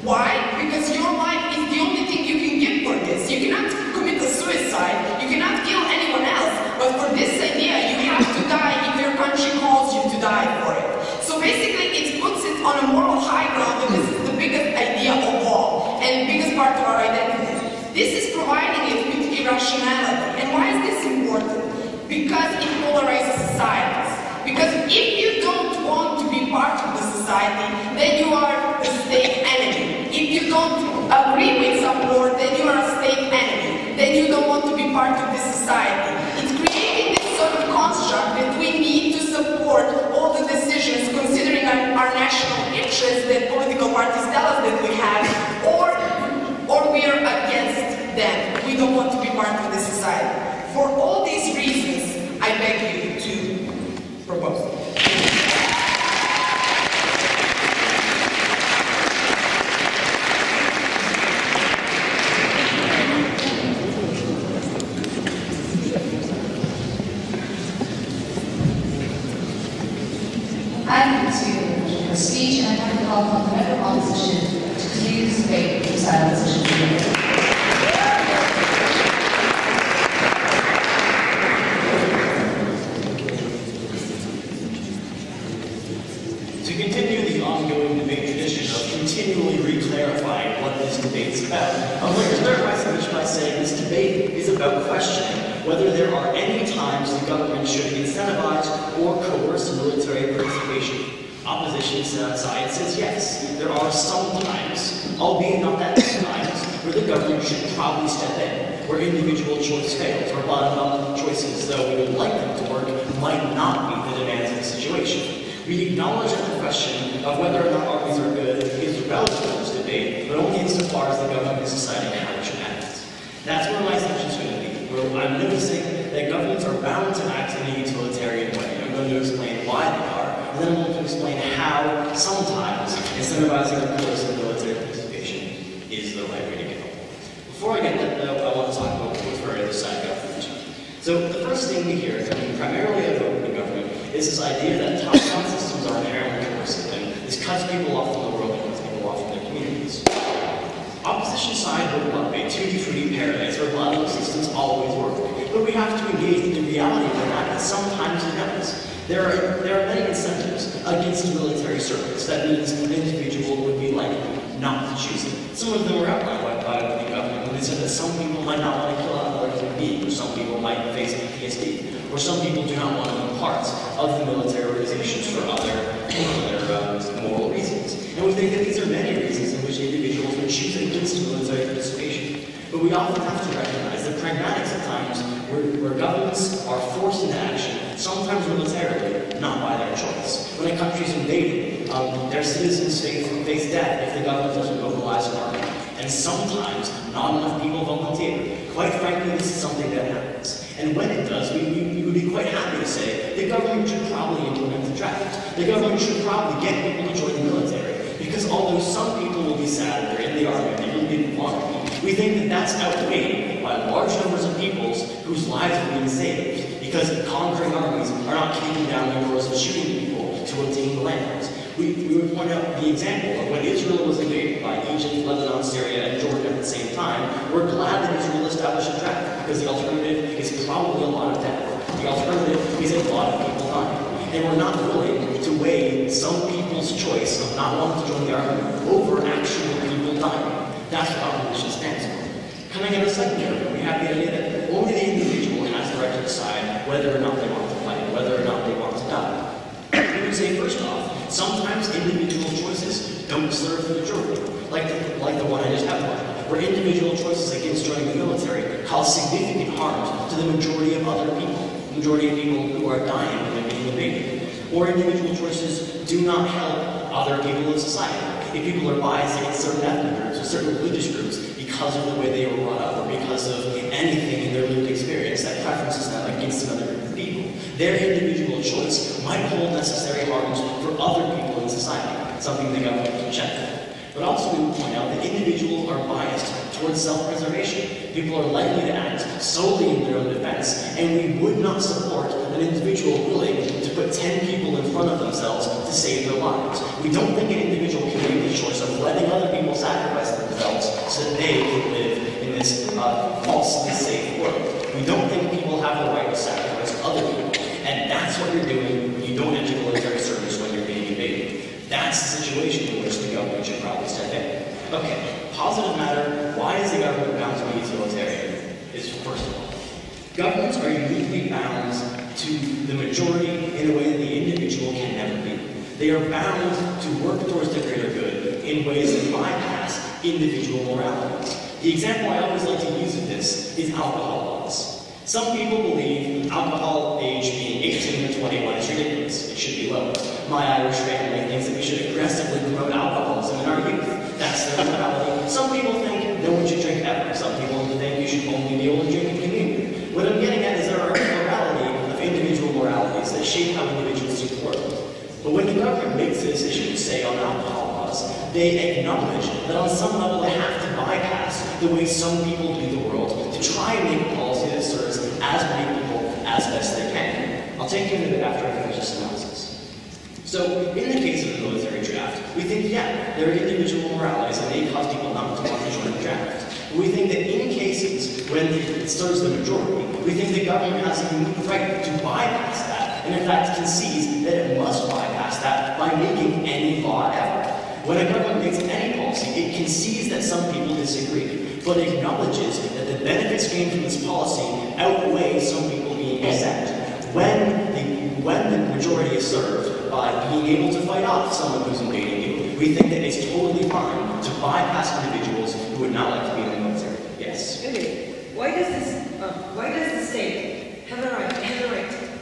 Why? Because your life is the only thing you can give for this. You cannot commit a suicide, you cannot kill anyone else, but for this idea you have to die if your country calls you to die for it. So basically it puts it on a moral high ground that this is the biggest idea of all and the biggest part of our identity. This is providing it with irrationality. And why is this important? Because it polarizes societies. Because if you don't want to be society, then you are the state enemy. If you don't agree with some board, then you are a state enemy. Then you don't want to be part of this society. It's creating this sort of construct that we need to support all the decisions considering our national interests that political parties tell us that we have, or we are against them. We don't want to be part of this society. For all these reasons, I beg you to propose. A speech, and I have to call upon the member of opposition to continue this debate with silence. To continue the ongoing debate tradition of continually re-clarifying what this debate's about, I'm going to start my speech by saying this debate is about questioning whether there are any times the government should incentivize or coerce military participation. Opposition side says yes, there are some times, albeit not that many times, where the government should probably step in, where individual choice fails, or bottom-up choices, though we would like them to work, might not be the demands of the situation. We acknowledge that the question of whether or not armies are good is relevant to this debate, but only insofar as the government is deciding how it should act. That's where my section is going to be, where I'm noticing that governments are bound to act in a utilitarian way. I'm going to explain why they are, and then I'm going to explain how sometimes incentivizing or coercing military participation is the right way to go. Before I get that, though, I want to talk about what's very other side government. So the first thing we hear coming primarily out of the government is this idea that top-down systems are inherently coercive, and this cuts people off from the world and cuts people off from their communities. Opposition side would love a tutti-frutti paradise where bottom systems always work, but we have to engage in the reality of that sometimes it does. There are many incentives against military service. That means an individual would be likely not to choose it. Some of them were outlined by the government when they said that some people might not want to kill out another human being, or some people might face PTSD, or some people do not want to be part of the military organizations for other moral reasons. And we think that these are many reasons in which individuals would choose against military participation. But we often have to recognize that pragmatics at times, where governments are forced into action, sometimes militarily, not by their choice. When a country is invaded, their citizens face death if the government doesn't mobilize an army. And sometimes, not enough people volunteer. Quite frankly, this is something that happens. And when it does, we would be quite happy to say the government should probably implement the draft. The government should probably get people to join the military. Because although some people will be sad that they're in the army and they really didn't want to, we think that that's outweighed by large numbers of peoples whose lives are being saved. Because conquering armies are not kicking down the doors and shooting people to obtain the lands. We would point out the example of when Israel was invaded by Egypt, Lebanon, Syria, and Jordan at the same time. We're glad that Israel established a draft, because the alternative is probably a lot of death. The alternative is a lot of people dying. And we're not willing to weigh some people's choice of not wanting to join the army over actual people dying. That's what opposition stands for. Coming out of second area, we have the idea that only the individual has the right to decide whether or not they want to fight, whether or not they want to die. We would say, first off, sometimes individual choices don't serve the majority, like the one I just outlined, where individual choices against joining the military cause significant harm to the majority of other people, the majority of people who are dying when they're being invaded. Or individual choices do not help other people in society. If people are biased against certain ethnic groups or certain religious groups because of the way they were brought up or because of anything in their lived experience that preferences them against another group of people, their individual choice might hold necessary harms for other people in society, something the government can check for. But also we would point out that individuals are biased towards self-preservation. People are likely to act solely in their own defense, and we would not support an individual willing to put 10 people in front of themselves to save their lives. We don't think an individual can make the choice of letting other people sacrifice themselves so that they can live in this falsely safe world. We don't think people have the right to sacrifice other people, and that's what you're doing when you don't enter military service when you're being invaded. That's the situation in which the government should probably step in. Okay, positive matter, why is the government bound to be utilitarian? Is first of all, governments are uniquely bound to the majority in a way that the individual can never be. They are bound to work towards the greater good in ways that bypass individual moralities. The example I always like to use of this is alcohol laws. Some people believe alcohol age being 18 or 21 is ridiculous. It should be lower. My Irish family thinks that we should aggressively promote alcoholism in our youth. That's their morality. Some people think no one should drink ever. Some people think you should only be able to drink in communion. What I'm getting at is there are a plurality of individual moralities that shape how individuals do the world. But when the government makes a decision, say, on alcohol laws, they acknowledge that on some level they have to bypass the way some people do the world to try and make a policy that serves as many people as best they can. I'll take you in a bit after I finish this analysis. So, in the case of the military draft, we think, yeah, there are individual moralities that may cause people not to want to join the draft. But we think that in cases when it serves the majority, we think the government has a unique right to bypass that, and in fact concedes that it must bypass that by making any law ever. When a government makes any policy, it concedes that some people disagree, but acknowledges that the benefits gained from this policy outweigh some people being exempt. When the majority is served by being able to fight off someone who's invading you, we think that it's totally fine to bypass individuals who would not like to be in the military. Yes? Okay. Why does the state have a right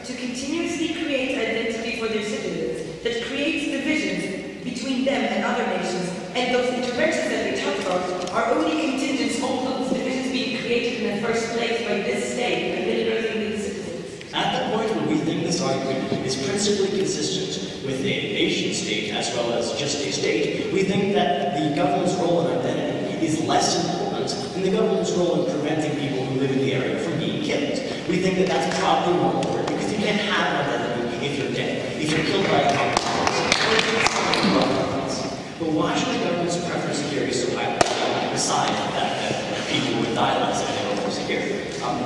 to continuously create identity for their citizens that creates divisions between them and other nations, and those interventions that we talk about are only contingent on those divisions being created in the first place by this state and militarizing these citizens? At the point where we think this argument is principally consistent with a nation state as well as just a state, we think that the government's role in identity is less important than the government's role in preventing people who live in the area from being killed. We think that that's probably more important because you can't have an identity if you're dead, if you're killed by a cop. But why should the government's preference security so highly, aside from that people would die less if they were more secure?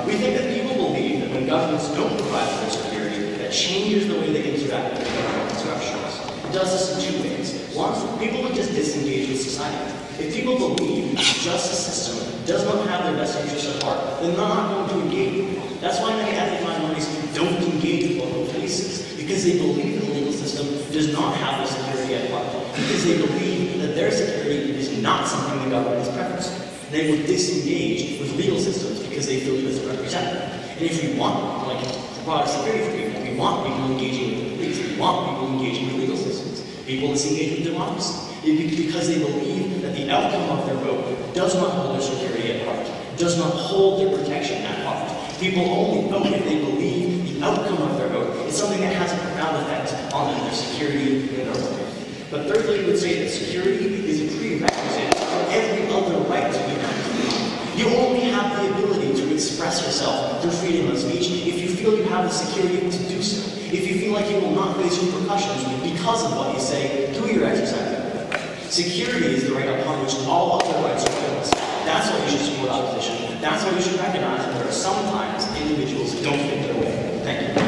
We think that people believe that when governments don't provide for their security, that changes the way they interact with government interruptions. It does this in two ways. One, people would just disengage with society. If people believe the justice system does not have their best interests at heart, then they're not going to engage with it. That's why many ethnic minorities don't engage with local police, because they believe the legal system does not have their security at heart, because they believe that their security is not something the government is preferencing. They would disengage with legal systems because they feel it doesn't represent them. And if we want, like, broader security for people, we want people engaging with the police, we want people engaging with legal systems, people disengage with democracy, because they believe that the outcome of their vote does not hold their security at heart, does not hold their protection at heart. People only vote if they believe the outcome of their vote is something that has a profound effect on their security and their life. But thirdly, we would say that security is a prerequisite for every other right to be had. You only have the ability to express yourself through freedom of speech if you feel you have the security to do so. If you feel like you will not face repercussions because of what you say through your exercise of that right. Security is the right upon which all other rights are built. That's why you should support opposition. That's why you should recognize that there are sometimes individuals who don't fit their way. Thank you.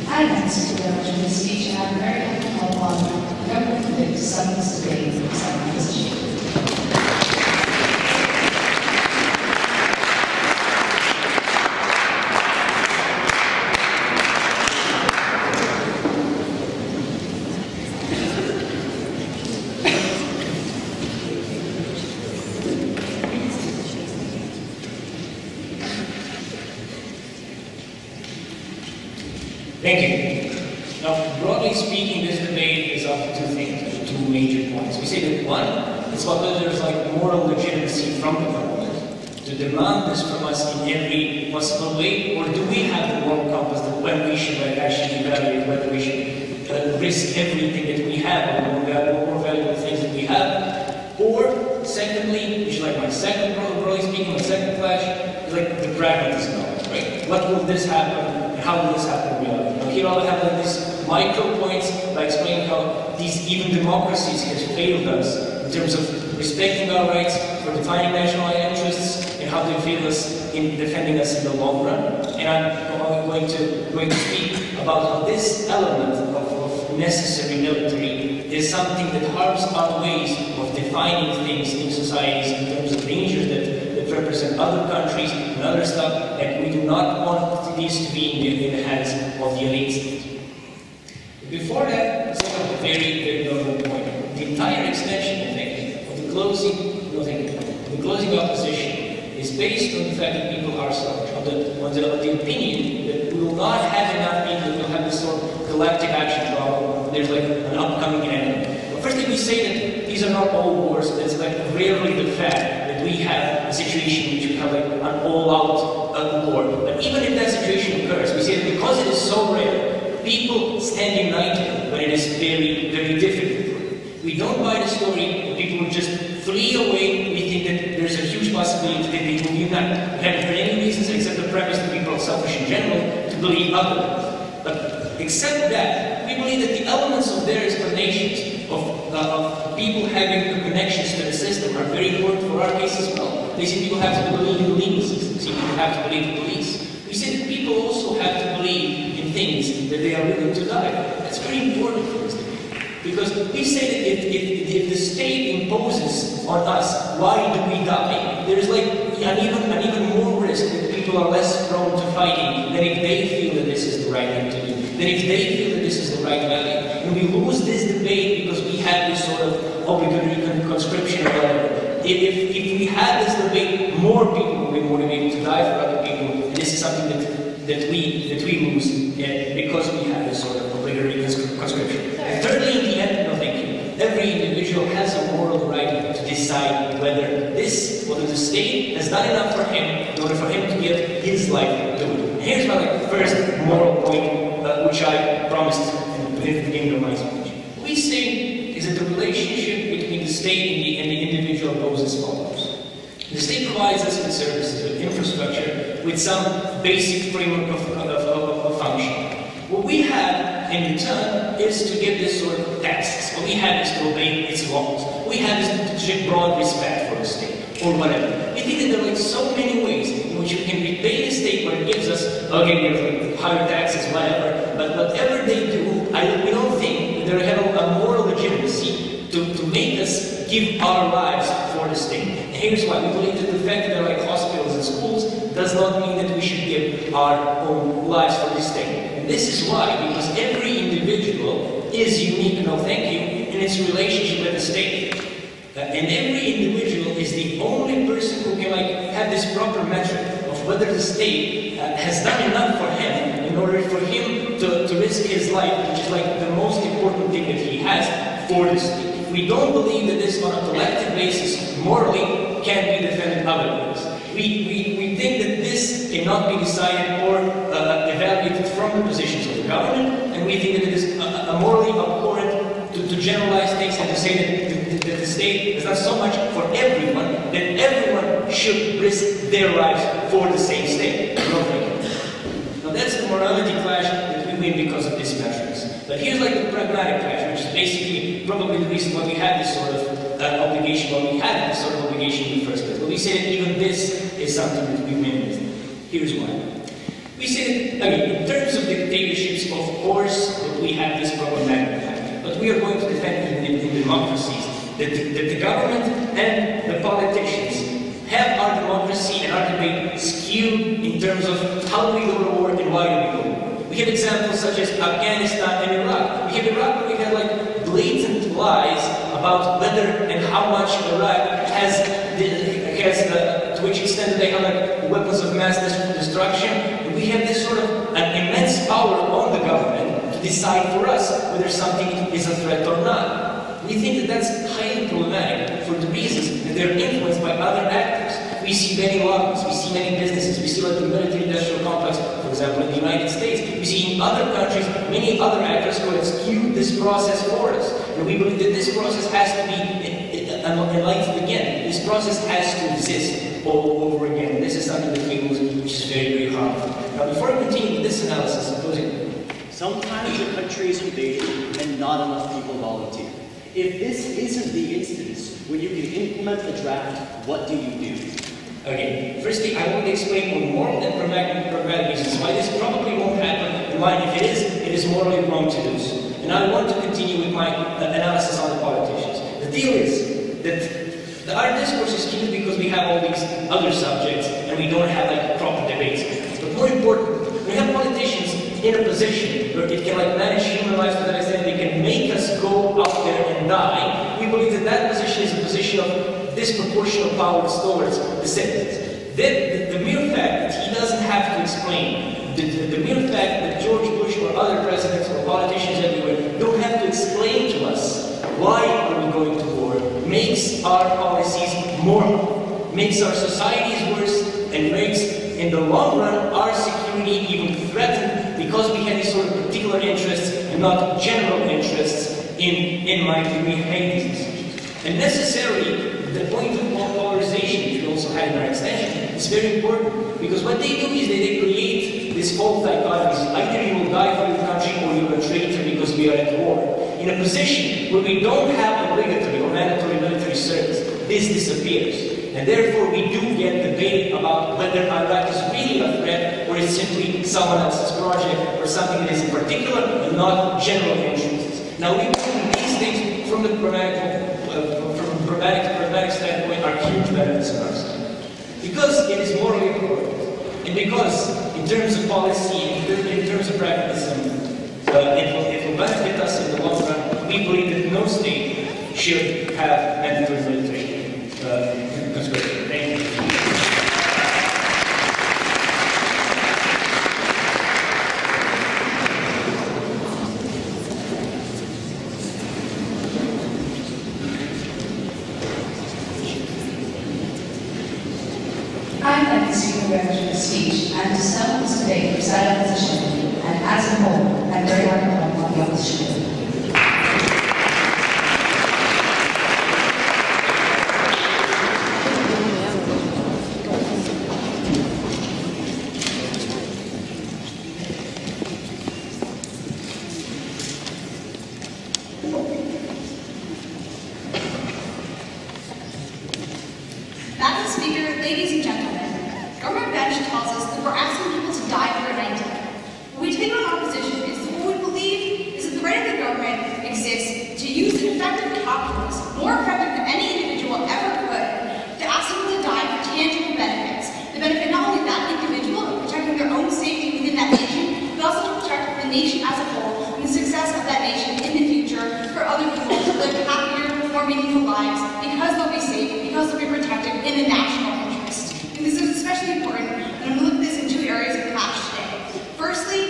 I thanks to the speech and I'm very helpful upon the government predicts some of this debate and some of this issue. Thank you. Now, broadly speaking, this debate is of two things, two major points. We say that one, it's about whether there's like moral legitimacy from the government to demand this from us in every possible way, or do we have the moral compass that when we should like actually evaluate whether we should risk everything that we have, or more valuable things that we have, or secondly, which is like my second, broadly speaking, my second flash, is like the pragmatism of it, right? What will this happen? How will this happen in reality? Now here I'll have like these micro points by explaining how these even democracies has failed us in terms of respecting our rights, for defining national interests, and how they fail us in defending us in the long run. and I'm going to speak about how this element of necessary military is something that harms our ways of defining things in societies in terms of dangers that represent other countries and other stuff, and we do not want these to be in the hands of the elite state. Before that, second very, very important point. The entire extension of the closing opposition is based on the fact that people are selfish, on the opinion that we will not have enough people, that will have this sort of collective action problem. There's like an upcoming enemy. But first thing we say that these are not all wars, that's like rarely the fact that we have a situation in which we have like an all-out war. But even if that situation occurs, we say that because it is so rare, people stand united, but it is very, very difficult. We don't buy the story that people will just flee away. We think that there's a huge possibility that they will unite. We haven't heard any reasons except the premise that people are selfish in general to believe otherwise. But except that, we believe that the elements of their explanations of people having connections to the system are very important for our case as well. They say people have to believe in the legal system. They say people have to believe in the police. We say that people also have to believe in things that they are willing to die. That's very important for us. Because we say that if the state imposes on us, why do we die? There's like an even more risk that people are less prone to fighting than if they feel that this is the right thing to do, than if they feel that this is the right value. And we lose this debate because we have this sort of obligatory conscription or whatever. If we had this debate, more people will be motivated to die for other people, and this is something that we lose because we have this sort of obligatory conscription. And thirdly, in the end, every individual has a moral right to decide whether the state has done enough for him in order for him to give his life to it. And here's my first moral point, which I promised within the beginning of my speech. What we say is that the relationship between the state and the individual goes as follows. The state provides us with services, with infrastructure, with some basic framework of function. What we have in return is to give this sort of tasks. What we have is to obey its laws. What we have is to show broad respect for the state, or whatever. We think that there are like so many ways in which we can repay the state when it gives us, okay, we have like higher taxes, whatever, but whatever they do, we don't think that they have a moral legitimacy to make us give our lives for the state. And here's why. We believe that the fact that there are like hospitals and schools does not mean that we should give our own lives for the state. And this is why, because every individual is unique, no thank you, in its relationship with the state. And every individual is the only person who can like have this proper metric of whether the state has done enough for him in order for him to risk his life, which is like the most important thing that he has for the state. We don't believe that this on a collective basis morally can be defended otherwise. We think that this cannot be decided or evaluated from the positions of the government, and we think that it is morally abhorrent to generalize things and to say that the state has done so much for everyone that everyone should risk their lives for the same state. Now that's the morality clash that we win because of these metrics. But here's like the pragmatic clash, which is basically probably the reason why we have this sort of obligation, why we had this sort of obligation in the first place. But we say that even this is something that we win with. Here's why. We say that, in terms of dictatorships, of course, that we have this problematic fact. But we are going to defend in democracies that the government and the politicians have our democracy and our debate skewed in terms of how do we go to war and why do we go to war. We have examples such as Afghanistan and Iraq. We have Iraq where we have like blatant lies about whether and how much Iraq has to which extent they have like weapons of mass destruction. And we have this sort of an immense power on the government to decide for us whether something is a threat or not. We think that that's highly problematic for the reasons that they're influenced by other actors. We see many lobbies, we see many businesses, we see like the military-industrial complex, for example, in the United States. We see in other countries many other actors who have skewed this process for us. And we believe that this process has to be enlightened again. This process has to exist all over again. This is something that we lose, which is very, very harmful. Now, before I continue with this analysis, I'm closing. Sometimes the country is invaded and not enough people volunteer. If this isn't the instance where you can implement the draft, what do you do? Okay, firstly, I want to explain on moral and pragmatic reasons why this probably won't happen, and why, if it is morally wrong to do so. And I want to continue with my analysis on the politicians. The deal is that our discourse is key because we have all these other subjects, and we don't have like proper debates. But more important, we have politicians in a position where it can like manage human lives to that extent they can make us go out there and die. We believe that that position is a position of disproportional powers towards the citizens. The mere fact that he doesn't have to explain, the mere fact that George Bush or other presidents or politicians everywhere don't have to explain to us why are we going to war, makes our policies moral, makes our societies worse, and makes, in the long run, our security even threatened because we have these sort of particular interests and not general interests in mind when we hate these decisions. And necessarily, the point of polarization, which we also had in our extension, is very important because what they do is they create this false dichotomy. Either you will die for your country or you're a traitor because we are at war. In a position where we don't have obligatory or mandatory military service, this disappears. And therefore we do get debate about whether Iraq is really a threat or is simply someone else's project or something that is in particular and not general interests. Now we believe these things from the pragmatic standpoint are huge benefits on our side. Because it is morally important, and because in terms of policy, in terms of pragmatism, it will benefit us in the long run, we believe that no state should have mandatory military conscription. Thank you. I'd like to speak for the speech and to sum up this debate for side opposition, and as a whole, I'm very happy on the opposition. Madam Speaker, ladies and gentlemen, Government Bench tells us that we're asking people to die for an idea. What we take on opposition is that what we believe is that the right of the government exists to use an effective populace, more effective than any individual ever could, to ask people to die for tangible benefits. The benefit not only that individual of protecting their own safety within that nation, but also to protect the nation as a whole and the success of that nation in the future for other people to live happier, more meaningful lives because they'll be safe, because they'll be protected in the national interest. And this is especially important, and I'm going to look at this in two areas of clash today. Firstly,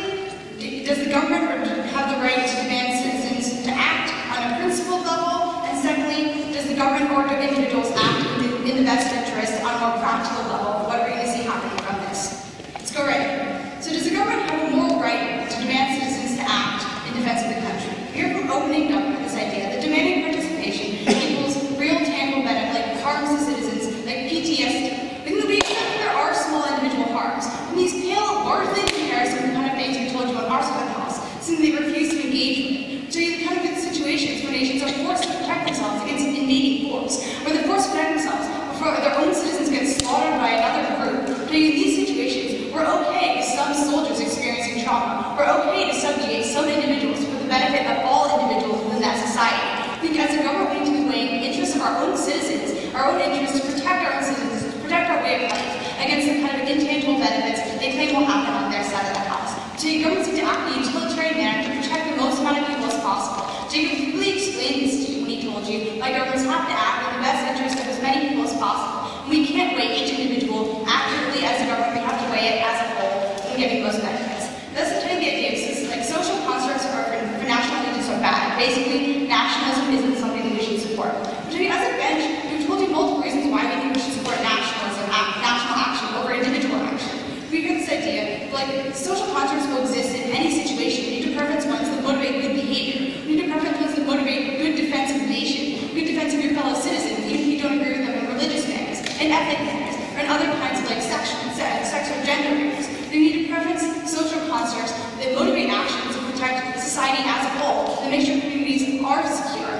does the government have the right to demand citizens to act on a principled level? And secondly, does the government or do individuals act in the best interest on a more practical level? What are we going to see happening from this? Let's go right in. So does the government have a moral right to demand citizens to act in defense of the country? We hear from opening government this idea that demanding participation equals real tangible benefit, like harms to citizens, like PTSD. We accept that there are small individual harms, and these pale largely in comparison to the kind of things we told you on our side of the house, since they refuse to engage with. So you kind of get situations where nations are forced to protect themselves against invading force, or they're forced to protect themselves before their own citizens get slaughtered by another group. So in these situations, we're okay with some soldiers experiencing trauma. We're okay to subjugate some individuals for the benefit of all individuals within that society. Because the government we need to be weighing the interests of our own citizens, our own interests to protect our own citizens, to protect our way of life, against the kind of intangible benefits they claim will happen on their side of the house. So the governments need to act in a utilitarian manner to protect the most amount of people as possible. Jacob really explained this to you when he told you, like governments have to act in the best interest of as many people as possible. And we can't weigh each individual accurately as a government, we have to weigh it as a whole and get the most benefits. That's the kind of idea, because like social constructs for national allegiance are bad. Basically, nationalism isn't something that we should support. But as a bench, we've told you multiple reasons why we think we should support nationalism, national action over individual action. We've got this idea, like social constructs will exist in any situation. We need to preference ones that motivate good behavior. We need to preference ones that motivate good defense of the nation, good defense of your fellow citizens, even if you don't agree with them in religious manners, and ethnic manners, or in other kinds of like sex or gender manners. We need to preference social constructs that motivate actions to protect society as a whole, and make sure communities are secure.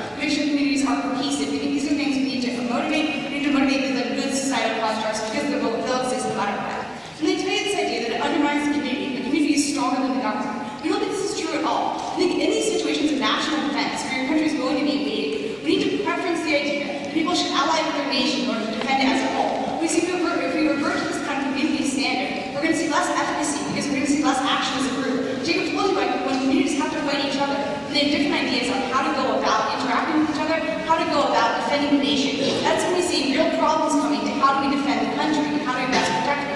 defending the nation. That's when we see real problems coming to how do we defend the country and how do we best protect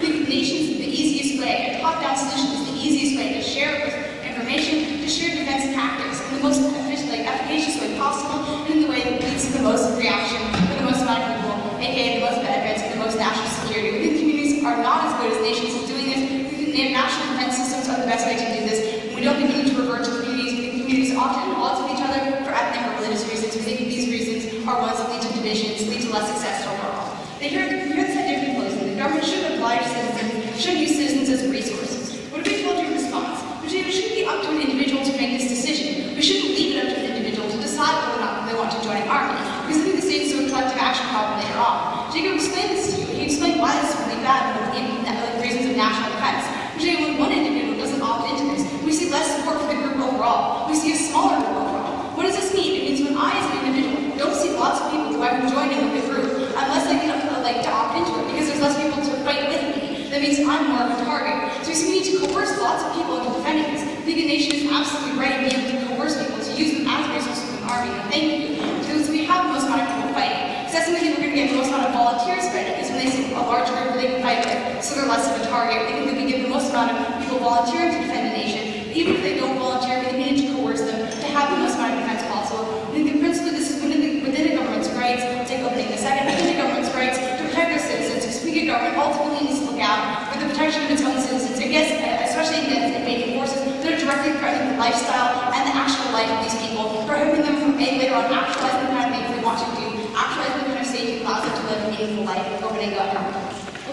people. The nation is the easiest way, and top-down solution is the easiest way to share information, to share defense tactics in the most efficient, efficacious way possible, and in the way that leads to the most reaction for the most amount of people, aka the most benefits and the most national security. We think communities are not as good as nations at doing this. We think national defense systems are the best way to do this. And we don't think we need to revert to communities. We think communities often at odds with each other for ethnic or religious reasons. We think these reasons are ones that lead to divisions, lead to less success overall. They hear this idea of closing. The government should oblige citizens, should use citizens as resources. What have we told you in response? We shouldn't be up to an individual to make this decision. We shouldn't leave it up to an individual to decide whether or not they want to join an army. Because I think this leads to a collective action problem later on. Jacob explained this to you. He explained why this is really bad in reasons of national defense. When one individual doesn't opt into this, we see less support for the group overall. We see a smaller group overall. What does this mean? It means when I, as an individual, don't see lots of people who I would join in with the group unless I to opt into it, because there's less people to fight with me. That means I'm more of a target. So we need to coerce lots of people into defending this. I think the nation is absolutely right in being able to coerce people to use them as resources in the army. And thank you. Because we have the most amount of people fighting. Because that's something we're going to get the most amount of volunteers fighting, is when they see a large group they can fight with, so they're less of a target. We think that we get the most amount of people volunteering to defend the nation. Even if they don't volunteer, we need to coerce them to have the most amount of defense possible. I think that principally this is within the government's rights. I'll take opening in a second. Within the government's rights to protect their citizens. Because we get government ultimately needs to look out for the protection of its own citizens, especially against invading forces that are directly threatening the lifestyle and the actual life of these people, prohibiting them from later on actualizing the kind of things they want to do, actualizing the kind of safety that allows them to live a meaningful life. Opening up.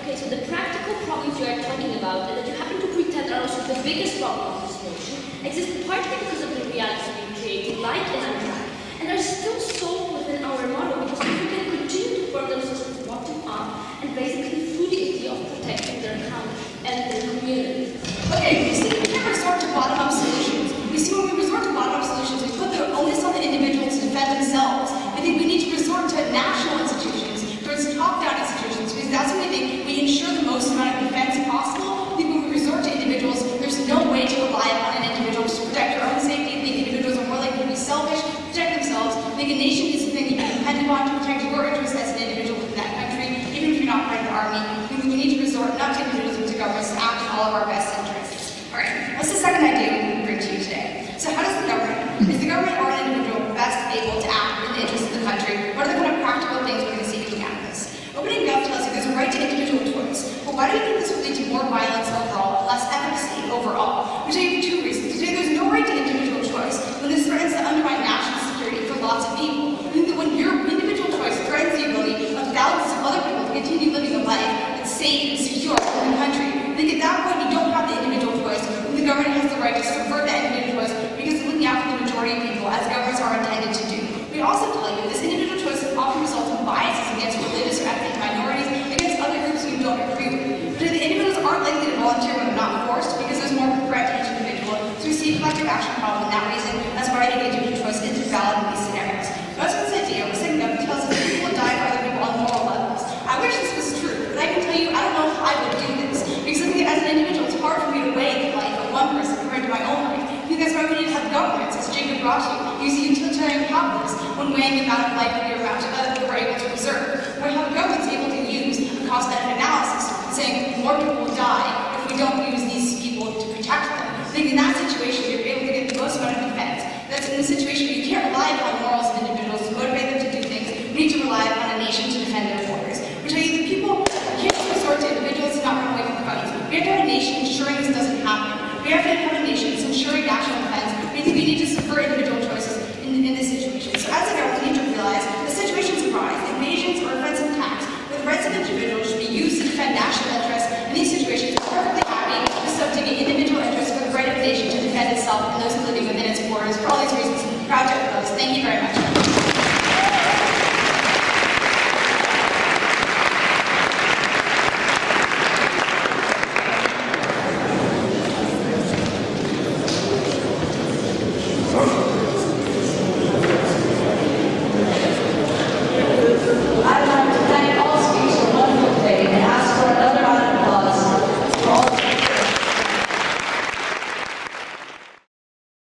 Okay, so the practical problems you are talking about and that you happen to pretend are also the biggest problem of this notion exist partly because of the reality being created like in our track, and are still solved within our model because people can continue to form themselves from bottom up and basically through the idea of protecting their country and their community. Okay, you see, we can't resort to bottom-up solutions. We see when we resort to bottom-up solutions, we put the onus on the individuals to defend themselves. I think we need to resort to national institutions, towards top-down institutions, because that's when I think we ensure the most amount of defense possible. I think when we resort to individuals, there's no way to rely upon an individual to protect their own safety. I think individuals are more likely to be selfish, protect themselves. I think a nation is something you can depend upon to protect your interests as an individual within that country, even if you're not part of the army. I think we need to resort not to individuals but to governments to act in all of our best interests. Alright, what's the second idea we can bring to you today? So how does the government, is the government or an individual best able to act in the interest of the country? What are the kind of practical things we're going to see coming out of this? Opening Gov tells you there's a right to individual choice. But why do you think this will lead to more violence overall, less efficacy overall? We tell you for two reasons. We tell you there's no right to individual choice when this threatens to undermine national security for lots of people. I think that when your individual choice threatens the ability of thousands of other people to continue living a life that's safe and secure in the country, I think at that point you don't have the individual choice, when the government has the right to subvert that individual choice because it's looking out for the majority of people, as governments are intended to do. We also tell you this individual choice often results in biases against religious or ethnic minorities, against other groups we don't agree with. But the individuals aren't likely to volunteer when they're not forced because there's more of a threat to each individual. So we see a collective action problem in that reason. That's why I think individual choice is valid in these scenarios. But as this idea, we're saying government tells us that people die for other people on moral levels. I wish this was true, but I can tell you I don't know if I would do this. Because I think as an individual, it's hard for me to weigh the life of one person compared to my own life. I think that's why we need to have governments, as Jacob brought you. Use the utilitarian calculus when weighing the amount of life we